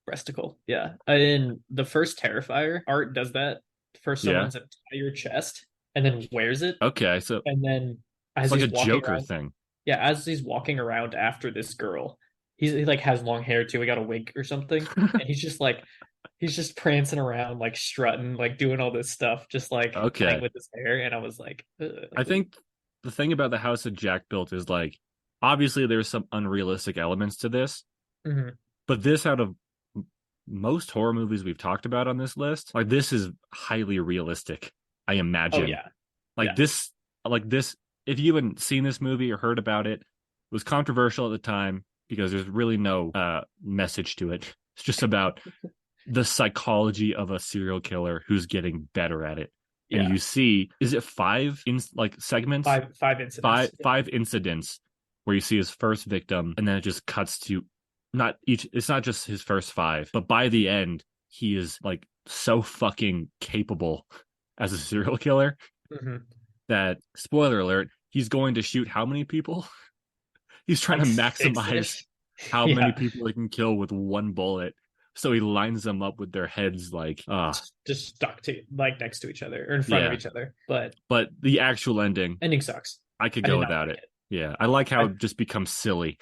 Breasticle. Yeah. In the first Terrifier, Art does that for Yeah. someone's entire chest and then wears it. Okay. So And then it's as like he's a walking Joker around, thing. yeah, as he's walking around after this girl, he like has long hair too. He got a wig or something. And he's just prancing around, like strutting, like doing all this stuff, just like playing Okay. with his hair. And I was like, I think the thing about the house that Jack built is like obviously there's some unrealistic elements to this, mhm. but this out of most horror movies we've talked about on this list, like this is highly realistic, I Oh imagine. yeah, Like yeah, this like this if you haven't seen this movie or heard about it, it was controversial at the time because there's really no message to it. It's just about the psychology of a serial killer who's getting better at it. And yeah. you see, is it five in like segments? Five incidents. Yeah. Five incidents where you see his first victim, and then it just cuts to not each. It's not just his first five, but by the end, he is like so fucking capable as a serial killer Mhm. that spoiler alert, he's going to shoot how many people? He's trying Like to maximize six-ish. how many Yeah, people he can kill with one bullet. So he lines them up with their heads like, just stuck to like next to each other or in front of yeah. each other. But But the actual ending, ending sucks. I could I go did not without like it. it. Yeah. I like how I it just becomes silly.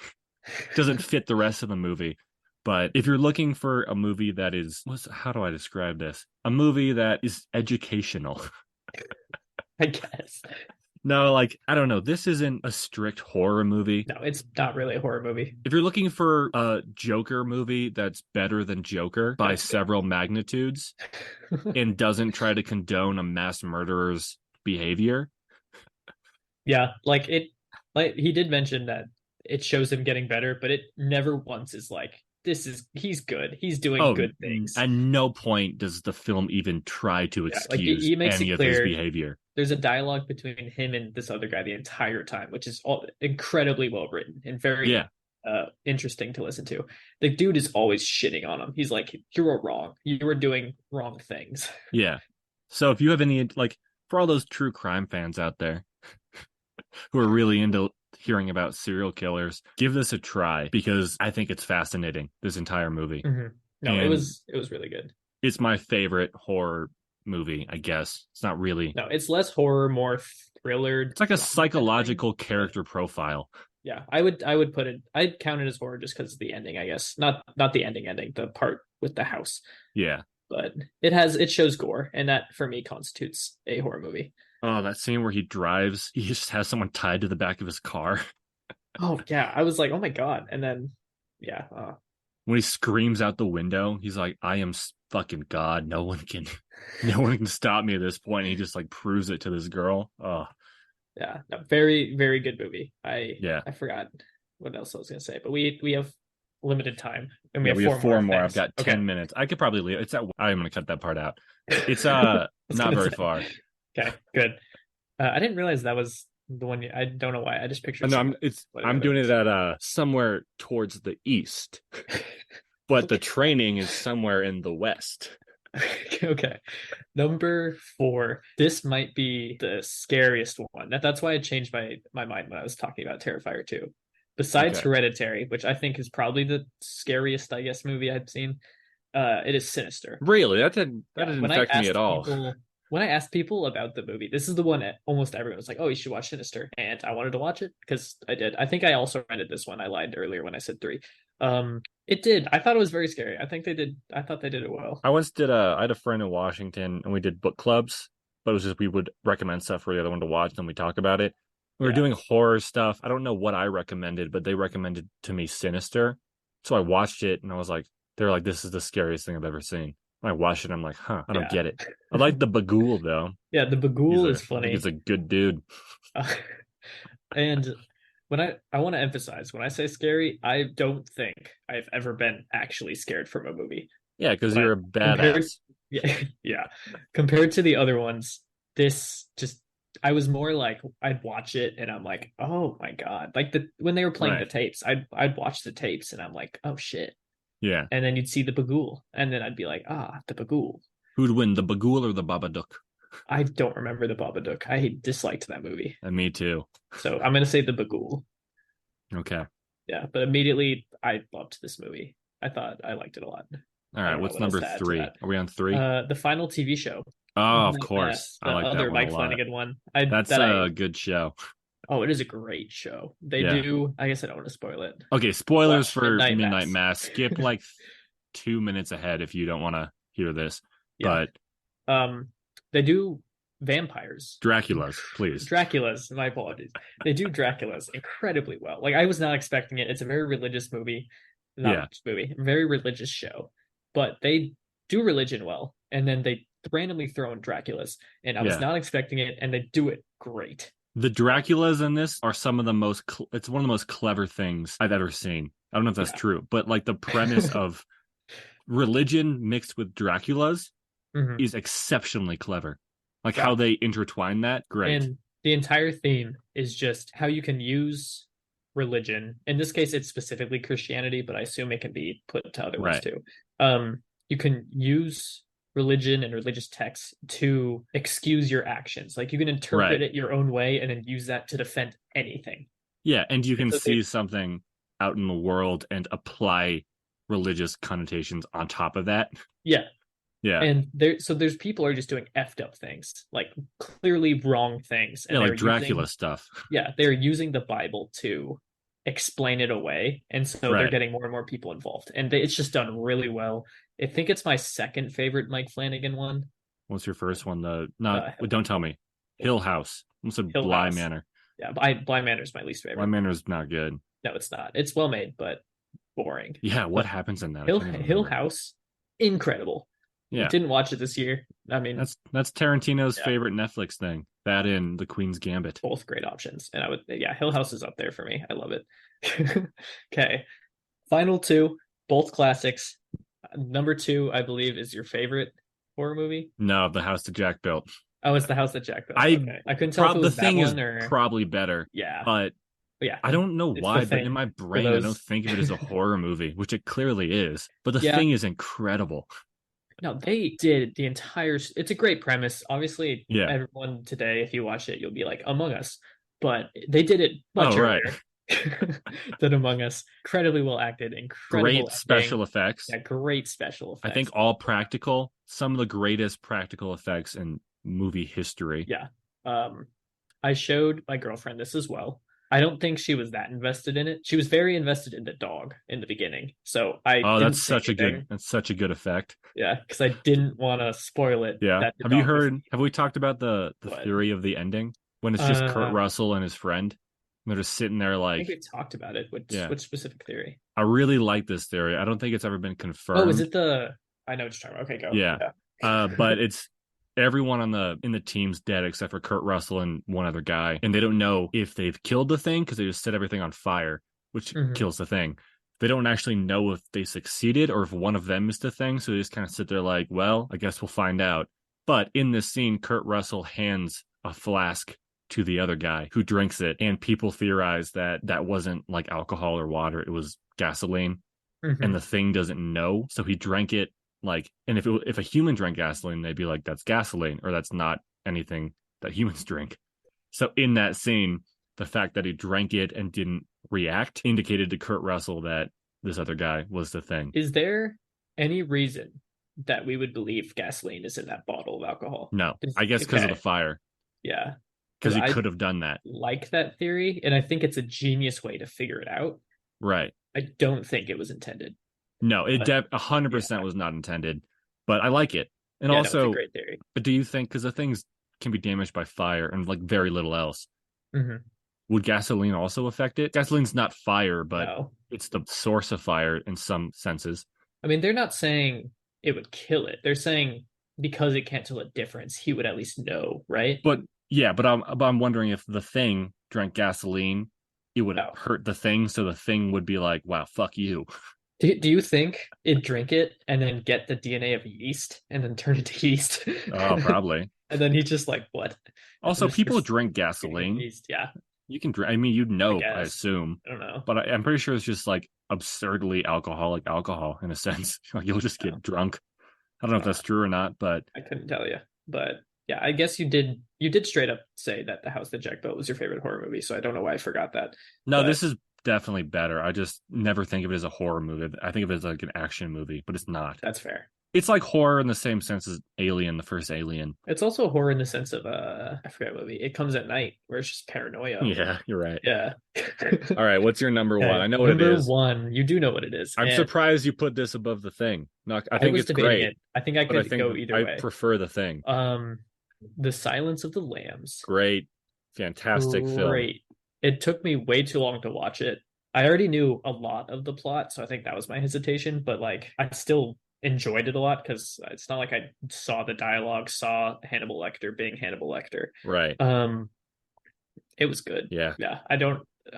Doesn't fit the rest of the movie. But if you're looking for a movie that is, how do I describe this? A movie that is educational. I guess No, like, I don't know. This isn't a strict horror movie. no, it's not really a horror movie. If you're looking for a Joker movie that's better than Joker by That's good. several magnitudes and doesn't try to condone a mass murderer's behavior, Yeah, like he did mention that it shows him getting better, but it never once is like he's good. He's doing oh, good things. at no point does the film even try to Yeah, like excuse he makes any it of his clear behavior. there's a dialogue between him and this other guy the entire time, which is all incredibly well written and very Yeah, interesting to listen to. The dude is always shitting on him. He's like, "You were wrong. You were doing wrong things." yeah. So if you have any, like, for all those true crime fans out there who are really into hearing about serial killers, give this a try because I think it's fascinating, this entire movie. Mhm. No, And it was really good. it's my favorite horror movie, I guess. It's not really, No, it's less horror, more thriller, it's like a drama kind of thing. psychological But character profile. yeah, I would put it. I'd count it as horror just because of the ending, I guess. Not the ending, the part with the house. Yeah. But it shows gore, and that for me constitutes a horror movie. Oh, that scene where he drives, he just has someone tied to the back of his car. Oh yeah, I was like, oh my god, and then yeah, When he screams out the window, he's like, I am fucking God. No one can stop me at this point. And he just like proves it to this girl. Oh, yeah, no, very very good movie. yeah. I forgot what else I was gonna say, but we have limited time, and we Yeah, have we have four more four more. I've things. got Okay, 10 minutes. I could probably leave. I'm gonna cut that part out. It's I was not gonna very say. far. Okay, good. I didn't realize that was the one. I don't know why. I just pictured No, something. I'm Whatever. doing it at somewhere towards the east, but the training is somewhere in the west. Okay. Number 4. This might be the scariest one. That's why I changed my mind when I was talking about Terrifier 2. Besides Okay. Hereditary, which I think is probably the scariest, I guess, movie I've seen, it is Sinister. Really? That Yeah. didn't affect me at all. When I asked people about the movie, this is the one that almost everyone was like, "Oh, you should watch Sinister," and I wanted to watch it because I did. I think I also rented this one. I lied earlier when I said 3. It did. I thought it was very scary. I think they did. I thought they did it well. I had a friend in Washington and we did book clubs, but it was just we would recommend stuff for the other one to watch, then we talk about it. We were Yeah. doing horror stuff. I don't know what I recommended, but they recommended to me Sinister. So I watched it and I was like, they're like, this is the scariest thing I've ever seen. And I watched it and I'm like, huh, I don't Yeah. get it. I like the Bagul though. Yeah, the Bagul is I think he's funny. a good dude. Uh, and when I want to emphasize, when I say scary, I don't think I've ever been actually scared from a movie. Yeah, because But you're a compared, badass. yeah, yeah, compared to the other ones, this just I was more like I'd watch it and I'm like, oh my God. Like when they were playing the Right. tapes, I'd watch the tapes and I'm like, oh shit. Yeah. And then you'd see the Bagul, and then I'd be like, ah, the Bagul. Who'd win, the Bagul or the Babadook? I don't remember the Babadook. I disliked that movie. And me too. So I'm gonna say the Bagul. Okay. Yeah, but immediately I loved this movie. I thought I liked it a lot. All I right. don't know What's what else number to add to three? that. Are we on three? The final TV show, Oh, of the, course. I the like that other one a Mike lot. Flanagan one. I That's that I a good show. Oh, it is a great show. They Yeah. do. I guess I don't want to spoil it. Okay. Spoilers Watch for Midnight Midnight Mass. Mass. Skip like 2 minutes ahead if you don't want to hear this. Yeah. But They do vampires. Dracula's, please. Dracula's, my apologies. They do Dracula's incredibly well. Like I was not expecting it. It's a very religious movie, Yeah. not movie, very religious show. But they do religion well, and then they randomly throw in Dracula's, and I was Yeah. not expecting it, and they do it great. The Draculas in this are some of the most, it's one of the most clever things I've ever seen. I don't know if that's Yeah. true, but like the premise of religion mixed with Dracula's Mhm. is exceptionally clever. Like Yeah. how they intertwine that, great. And the entire theme is just how you can use religion. In this case, it's specifically Christianity, but I assume it can be put to other ones Right. too. You can use religion and religious texts to excuse your actions. Like you can interpret Right. it your own way and then use that to defend anything. Yeah, and you And can so see something out in the world and apply religious connotations on top of that. yeah. Yeah. And there's people are just doing effed up things, like clearly wrong things. And Yeah, they're like Dracula using stuff. they're using the Bible to explain it away, and so they're Right. getting more and more people involved, and it's just done really well. I think it's my second favorite Mike Flanagan one. What's your first one? Not Uh, don't tell me. Hill House. Almost said Hill Bly House. Manor. Yeah, Blind Manor is my least Bly favorite. Manor's not good. No, it's not. It's well made, but boring. Yeah, what But happens in that? I Hill can't even Hill remember. House, incredible. Yeah. Didn't watch it this year. I mean, That's Tarantino's yeah, favorite Netflix thing. That in The Queen's Gambit. both great options, and Hill House is up there for me. I love it. Okay, final two, both classics. Number two, I believe, is your favorite horror movie. No, The House that Jack Built. Oh, it's The House That Jack Built. I Okay, I couldn't tell if it the was that thing is one or probably better, yeah, but but yeah. I don't know It's The why, but in Thing my for brain, I don't those. think of it as a horror movie, which it clearly is. But The Yeah, Thing is incredible. no, they did the entire. It's a great premise. Obviously, Yeah. everyone today, if you watch it, you'll be like Among Us, but they did it much Oh, right. earlier than Among Us. Incredibly well acted, incredible Great special acting. effects. Yeah, great special I effects. think all practical, some of the greatest practical effects in movie history. Yeah. I showed my girlfriend this as well. I don't think she was that invested in it. She was very invested in the dog in the beginning. So I Oh, didn't that's say anything. that's such a good effect. Yeah, because I didn't want to spoil it. Yeah. That the Have you dog was heard, have we talked about the what? theory of the ending? When it's just Kurt Uh, Russell and his friend. And they're just sitting there I like, think we talked about it. yeah. Which specific theory? I really like this theory. I don't think it's ever been confirmed. Oh, is it the? I know what you're talking about. Okay, go. Yeah. But it's everyone in the team's dead except for Kurt Russell and one other guy, and they don't know if they've killed the thing because they just set everything on fire, which Mhm. kills the thing. They don't actually know if they succeeded or if one of them is the thing, so they just kind of sit there like, well, I guess we'll find out. But in this scene, Kurt Russell hands a flask to the other guy who drinks it, and people theorize that that wasn't like alcohol or water, it was gasoline, Mhm. and the thing doesn't know, so he drank it like, and if a human drank gasoline, they'd be like, that's gasoline, or that's not anything that humans drink. So in that scene, the fact that he drank it and didn't react indicated to Kurt Russell that this other guy was the thing. Is there any reason that we would believe gasoline is in that bottle of alcohol? No, I guess because of the fire, Yeah, because he I could have done that. like that theory, and I think it's a genius way to figure it out. Right. I don't think it was intended. No, it But 100% was not intended, but I like it. And yeah, no, it's a also, great theory. but do you think, because the things can be damaged by fire and like very little else, hmm Would gasoline also affect it? Gasoline's not fire, but No. it's the source of fire in some senses. I mean, they're not saying it would kill it. They're saying because it can't tell a difference, he would at least know, right? But yeah, but I'm wondering if the thing drank gasoline, it would No. hurt the thing, so the thing would be like, "Wow, fuck you." Do you think it'd drink it and then get the DNA of yeast and then turn it to yeast? Oh, probably. And then he's just like, what? And then Also, just people starts drink feeding it gasoline. yeast. Yeah, You can drink. I mean, you'd I know, I guess. assume, I don't know. but I'm pretty sure it's just like absurdly alcoholic alcohol in a sense. Like you'll just No, get drunk. I don't know if that's true or not, but I couldn't tell you. But yeah, I guess you did straight up say that The House that Jack Built was your favorite horror movie, so I don't know why I forgot that. no, But this is definitely better. I just never think of it as a horror movie. I think of it as like an action movie, but it's not. that's fair. It's like horror in the same sense as Alien, the first Alien. It's also horror in the sense of I forget what movie. It Comes at Night, where it's just paranoia. Yeah, you're right. Yeah. All right, what's your number one? Okay, I know what it number is. one, you do know what it is. I'm And surprised you put this above the thing. Not, I I think was it's debating great, it. I think I but I could think go either I way. prefer the thing. The Silence of the Lambs. Great, fantastic film. Great. It took me way too long to watch it. I already knew a lot of the plot, so I think that was my hesitation, but like I still enjoyed it a lot because it's not like I saw the dialogue, saw Hannibal Lecter being Hannibal Lecter. Right. Um, it was good. Yeah. Yeah,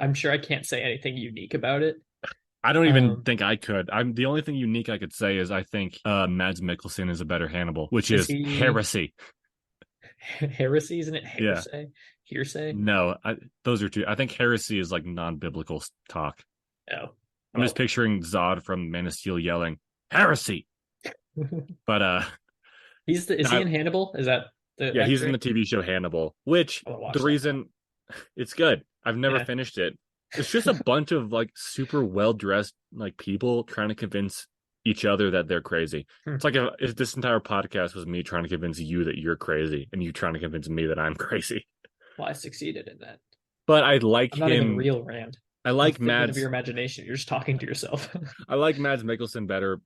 I'm sure I can't say anything unique about it. I don't even Um, think I could. I'm the only thing unique I could say is I think Mads Mikkelsen is a better Hannibal, which is is he heresy. heresy, isn't it? Yeah. Hearsay? Hearsay? No, those are two. I think heresy is like non-biblical talk. No. I'm just Well, picturing Zod from Man of Steel yelling heresy. But is he I, in Hannibal? Is that the yeah, he's in actor? the TV show Hannibal, which I want to the watch that. reason it's good. I've never Yeah. finished it. It's just a bunch of like super well-dressed like people trying to convince each other that they're crazy. Hmm. It's like if this entire podcast was me trying to convince you that you're crazy and you trying to convince me that I'm crazy. Well, I succeeded in that. But I like I'm not even him. real, Rand. I I'm a like figment of Mads. your imagination. You're just talking to yourself. I like Mads Mikkelsen better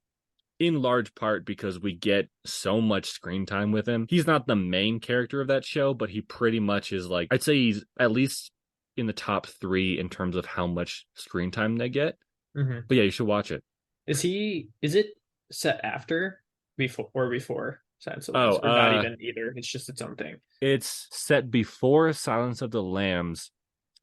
in large part because we get so much screen time with him. He's not the main character of that show, but he pretty much is like, I'd say he's at least in the top 3 in terms of how much screen time they get. Hmm. But yeah, you should watch it. Is it set after, before Silence of the Oh, Lambs, or not even either? It's just its own thing. it's set before Silence of the Lambs.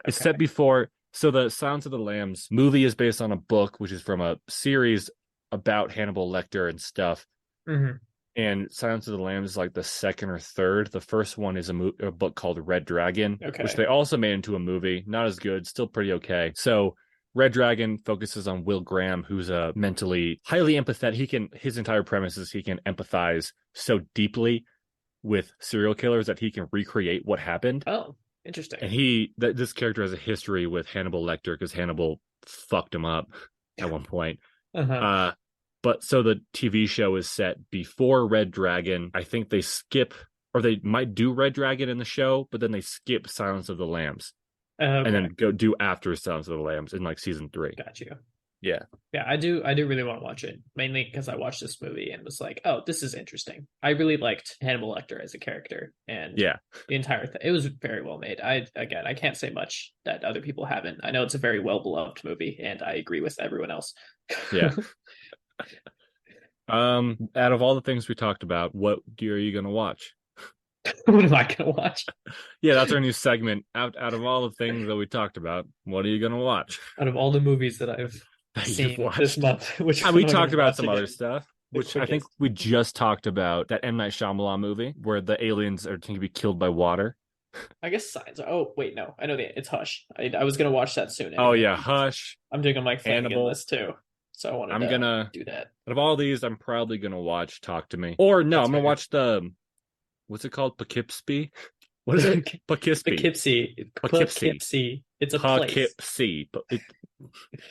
It's Okay. set before. So the Silence of the Lambs movie is based on a book, which is from a series about Hannibal Lecter and stuff. Hmm. And Silence of the Lambs is like the second or third. The first one is a book called Red Dragon, Okay. which they also made into a movie. Not as good, still pretty okay. So Red Dragon focuses on Will Graham, who's a mentally highly empathetic. His entire premise is he can empathize so deeply with serial killers that he can recreate what happened. Oh, interesting. And this character has a history with Hannibal Lecter because Hannibal fucked him up at one point. Uh-huh. But so the TV show is set before Red Dragon. I think they skip, or they might do Red Dragon in the show, but then they skip Silence of the Lambs and Okay. then go do after Silence of the Lambs in like season 3. Got you. Yeah. Yeah, I do really want to watch it, mainly because I watched this movie and was like, oh, this is interesting. I really liked Hannibal Lecter as a character, and Yeah. the entire thing. It was very well made. I can't say much that other people haven't. I know it's a very well beloved movie, and I agree with everyone else. Yeah. Out of all the things we talked about, what are you gonna watch? What am I gonna watch? Yeah, that's our new segment. Out of all the things that we talked about, what are you gonna watch? Out of all the movies that I've That you've seen watched this month, which we one am I talked gonna about watch some again? other stuff, The which I think quickest. we just talked about that M. Night Shyamalan movie where the aliens are going to be killed by water. I guess signs. Oh wait, no, I know it's Hush. I was gonna watch that soon. Oh Anyway. yeah, Hush. I'm doing a Mike Flanagan Hannibal. list too, so I wanted I'm to gonna do that. Out of all these, I'm probably gonna watch Talk to Me. Or no, That's I'm gonna fair. watch the what's it called? Poughkeepsie? What is it? Poughkeepsie. Poughkeepsie. Poughkeepsie. Poughkeepsie. It's a place. Poughkeepsie.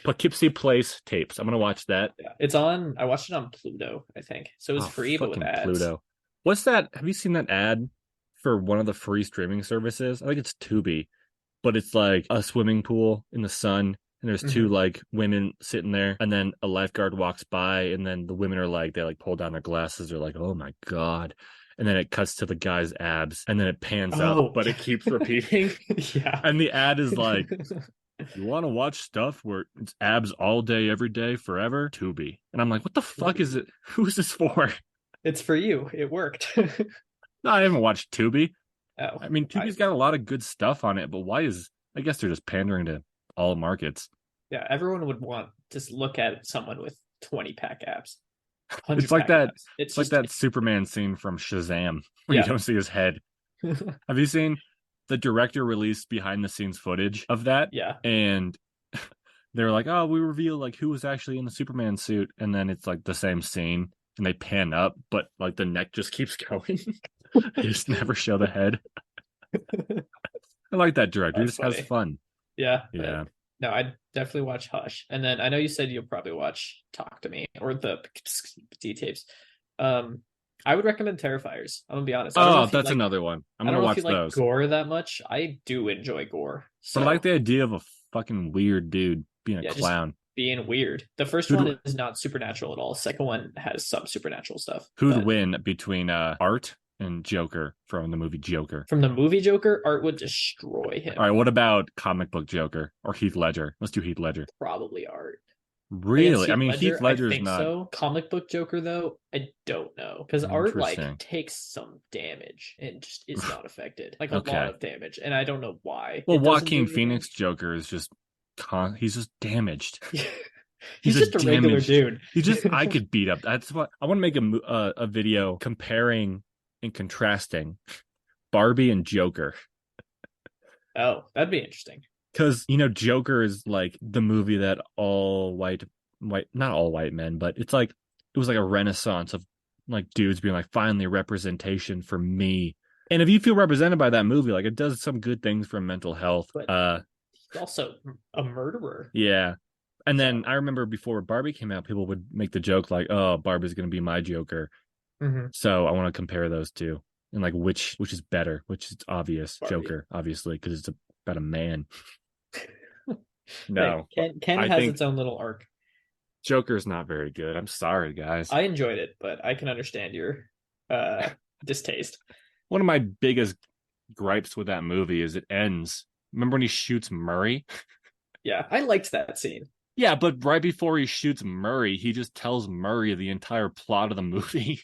Poughkeepsie Place tapes. I'm gonna watch that. Yeah. It's on. I watched it on Pluto, I think. So it was Oh, free, but with fucking ads. Pluto. What's that? Have you seen that ad for one of the free streaming services? I think it's Tubi, but it's like a swimming pool in the sun, and there's two like women sitting there, and then a lifeguard walks by, and then the women are like, they like pull down their glasses, they're like, oh my god. and then it cuts to the guy's abs, and then it pans up, Oh, but yeah. it keeps repeating. Yeah. And the ad is like, you want to watch stuff where it's abs all day, every day, forever? Tubi. And I'm like, what the fuck is it? Who's this for? It's for you. It worked. No, I haven't watched Tubi. Oh, I mean, Tubi's got a lot of good stuff on it, but why is, I guess they're just pandering to all markets. yeah. Everyone would want to just look at someone with 20-pack abs, It's 100 like pack that, abs. It's it's like just, that Superman scene from Shazam where you yeah. don't see his head. Have you seen the director released behind the scenes footage of that? Yeah. And they were like, "Oh, we reveal like who was actually in the Superman suit," and then it's like the same scene, and they pan up, but like the neck just keeps going. They just never show the head. I like that director. He That's just has funny. fun. Yeah. Yeah. No, I'd definitely watch Hush. And then I know you said you'll probably watch Talk to Me or the D tapes. I would recommend Terrifiers. I'm gonna be honest. I don't know Oh, if you that's like another one. I'm I gonna don't know if you watch like those. gore that much. I do enjoy gore. But I like So the idea of a fucking weird dude being a yeah, just clown. being weird. The first Who'd one is not supernatural at all. Second one has some supernatural stuff. who'd But win between Art and Joker from the movie Joker? from the movie Joker, Art would destroy All him. right, what about comic book Joker or Heath Ledger? Let's do Heath Ledger. Probably Art. Against Really? I Heath mean, Heath Ledger, I Ledger's think not so. Comic book Joker, though, I don't know. Because Art, like, interesting. takes some damage and just is not affected. Like, a lot Okay. of damage. And I don't know why. Well, It doesn't do Joaquin anything. Phoenix Joker is just he's just damaged. He's He's a just a regular damaged. dude. He just I could beat up. That's what I want to make a video comparing and contrasting Barbie and Joker. Oh, that'd be interesting. Because Joker is like the movie that all white not all white men, but it was like a renaissance of like dudes being like finally representation for me. And if you feel represented by that movie, like it does some good things for mental health. But he's also a murderer. Yeah. And then So, I remember before Barbie came out, people would make the joke like, "Oh, Barbie's gonna be my Joker." mhm, So I want to compare those two and like which is better, which is obvious. Barbie. Joker, obviously, because it's about a man. Hey, No, Ken I has think its own little arc. Joker's not very good. I'm sorry, guys. I enjoyed it, but I can understand your uh distaste. One of my biggest gripes with that movie is it ends. Remember when he shoots Murray? Yeah, I liked that scene. Yeah, but right before he shoots Murray, he just tells Murray the entire plot of the movie.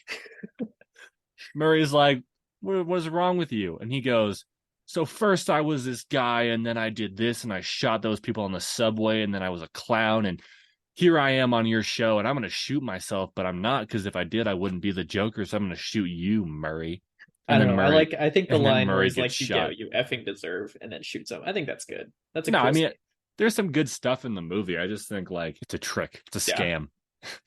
Murray's like, what's wrong with you? And he goes, so first I was this guy, and then I did this, and I shot those people on the subway, and then I was a clown, and here I am on your show, and I'm going to shoot myself, but I'm not, because if I did, I wouldn't be the Joker, so I'm going to shoot you, Murray. I And don't then know. Murray, I think the and then line where Murray he's gets like, "You get shot. what you effing deserve," and then shoots him. I think that's good. That's a No, cool I mean, scene. there's some good stuff in the movie. I just think, like, it's a trick. It's a Yeah, scam.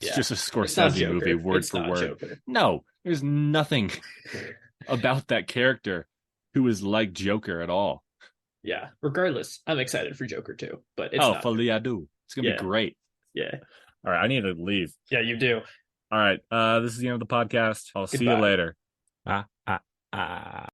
It's yeah. just a It's not Scorsese movie, Joker. word It's for not word. Joker. No, there's nothing about that character who is like Joker at all. Yeah. Regardless, I'm excited for Joker too, but it's Oh, not. Folie à deux. It's going to be Yeah, great. yeah, All right, I need to leave. yeah. You do. All right, this is the end of the podcast. I'll see you Goodbye. later. Ah, ah, ah.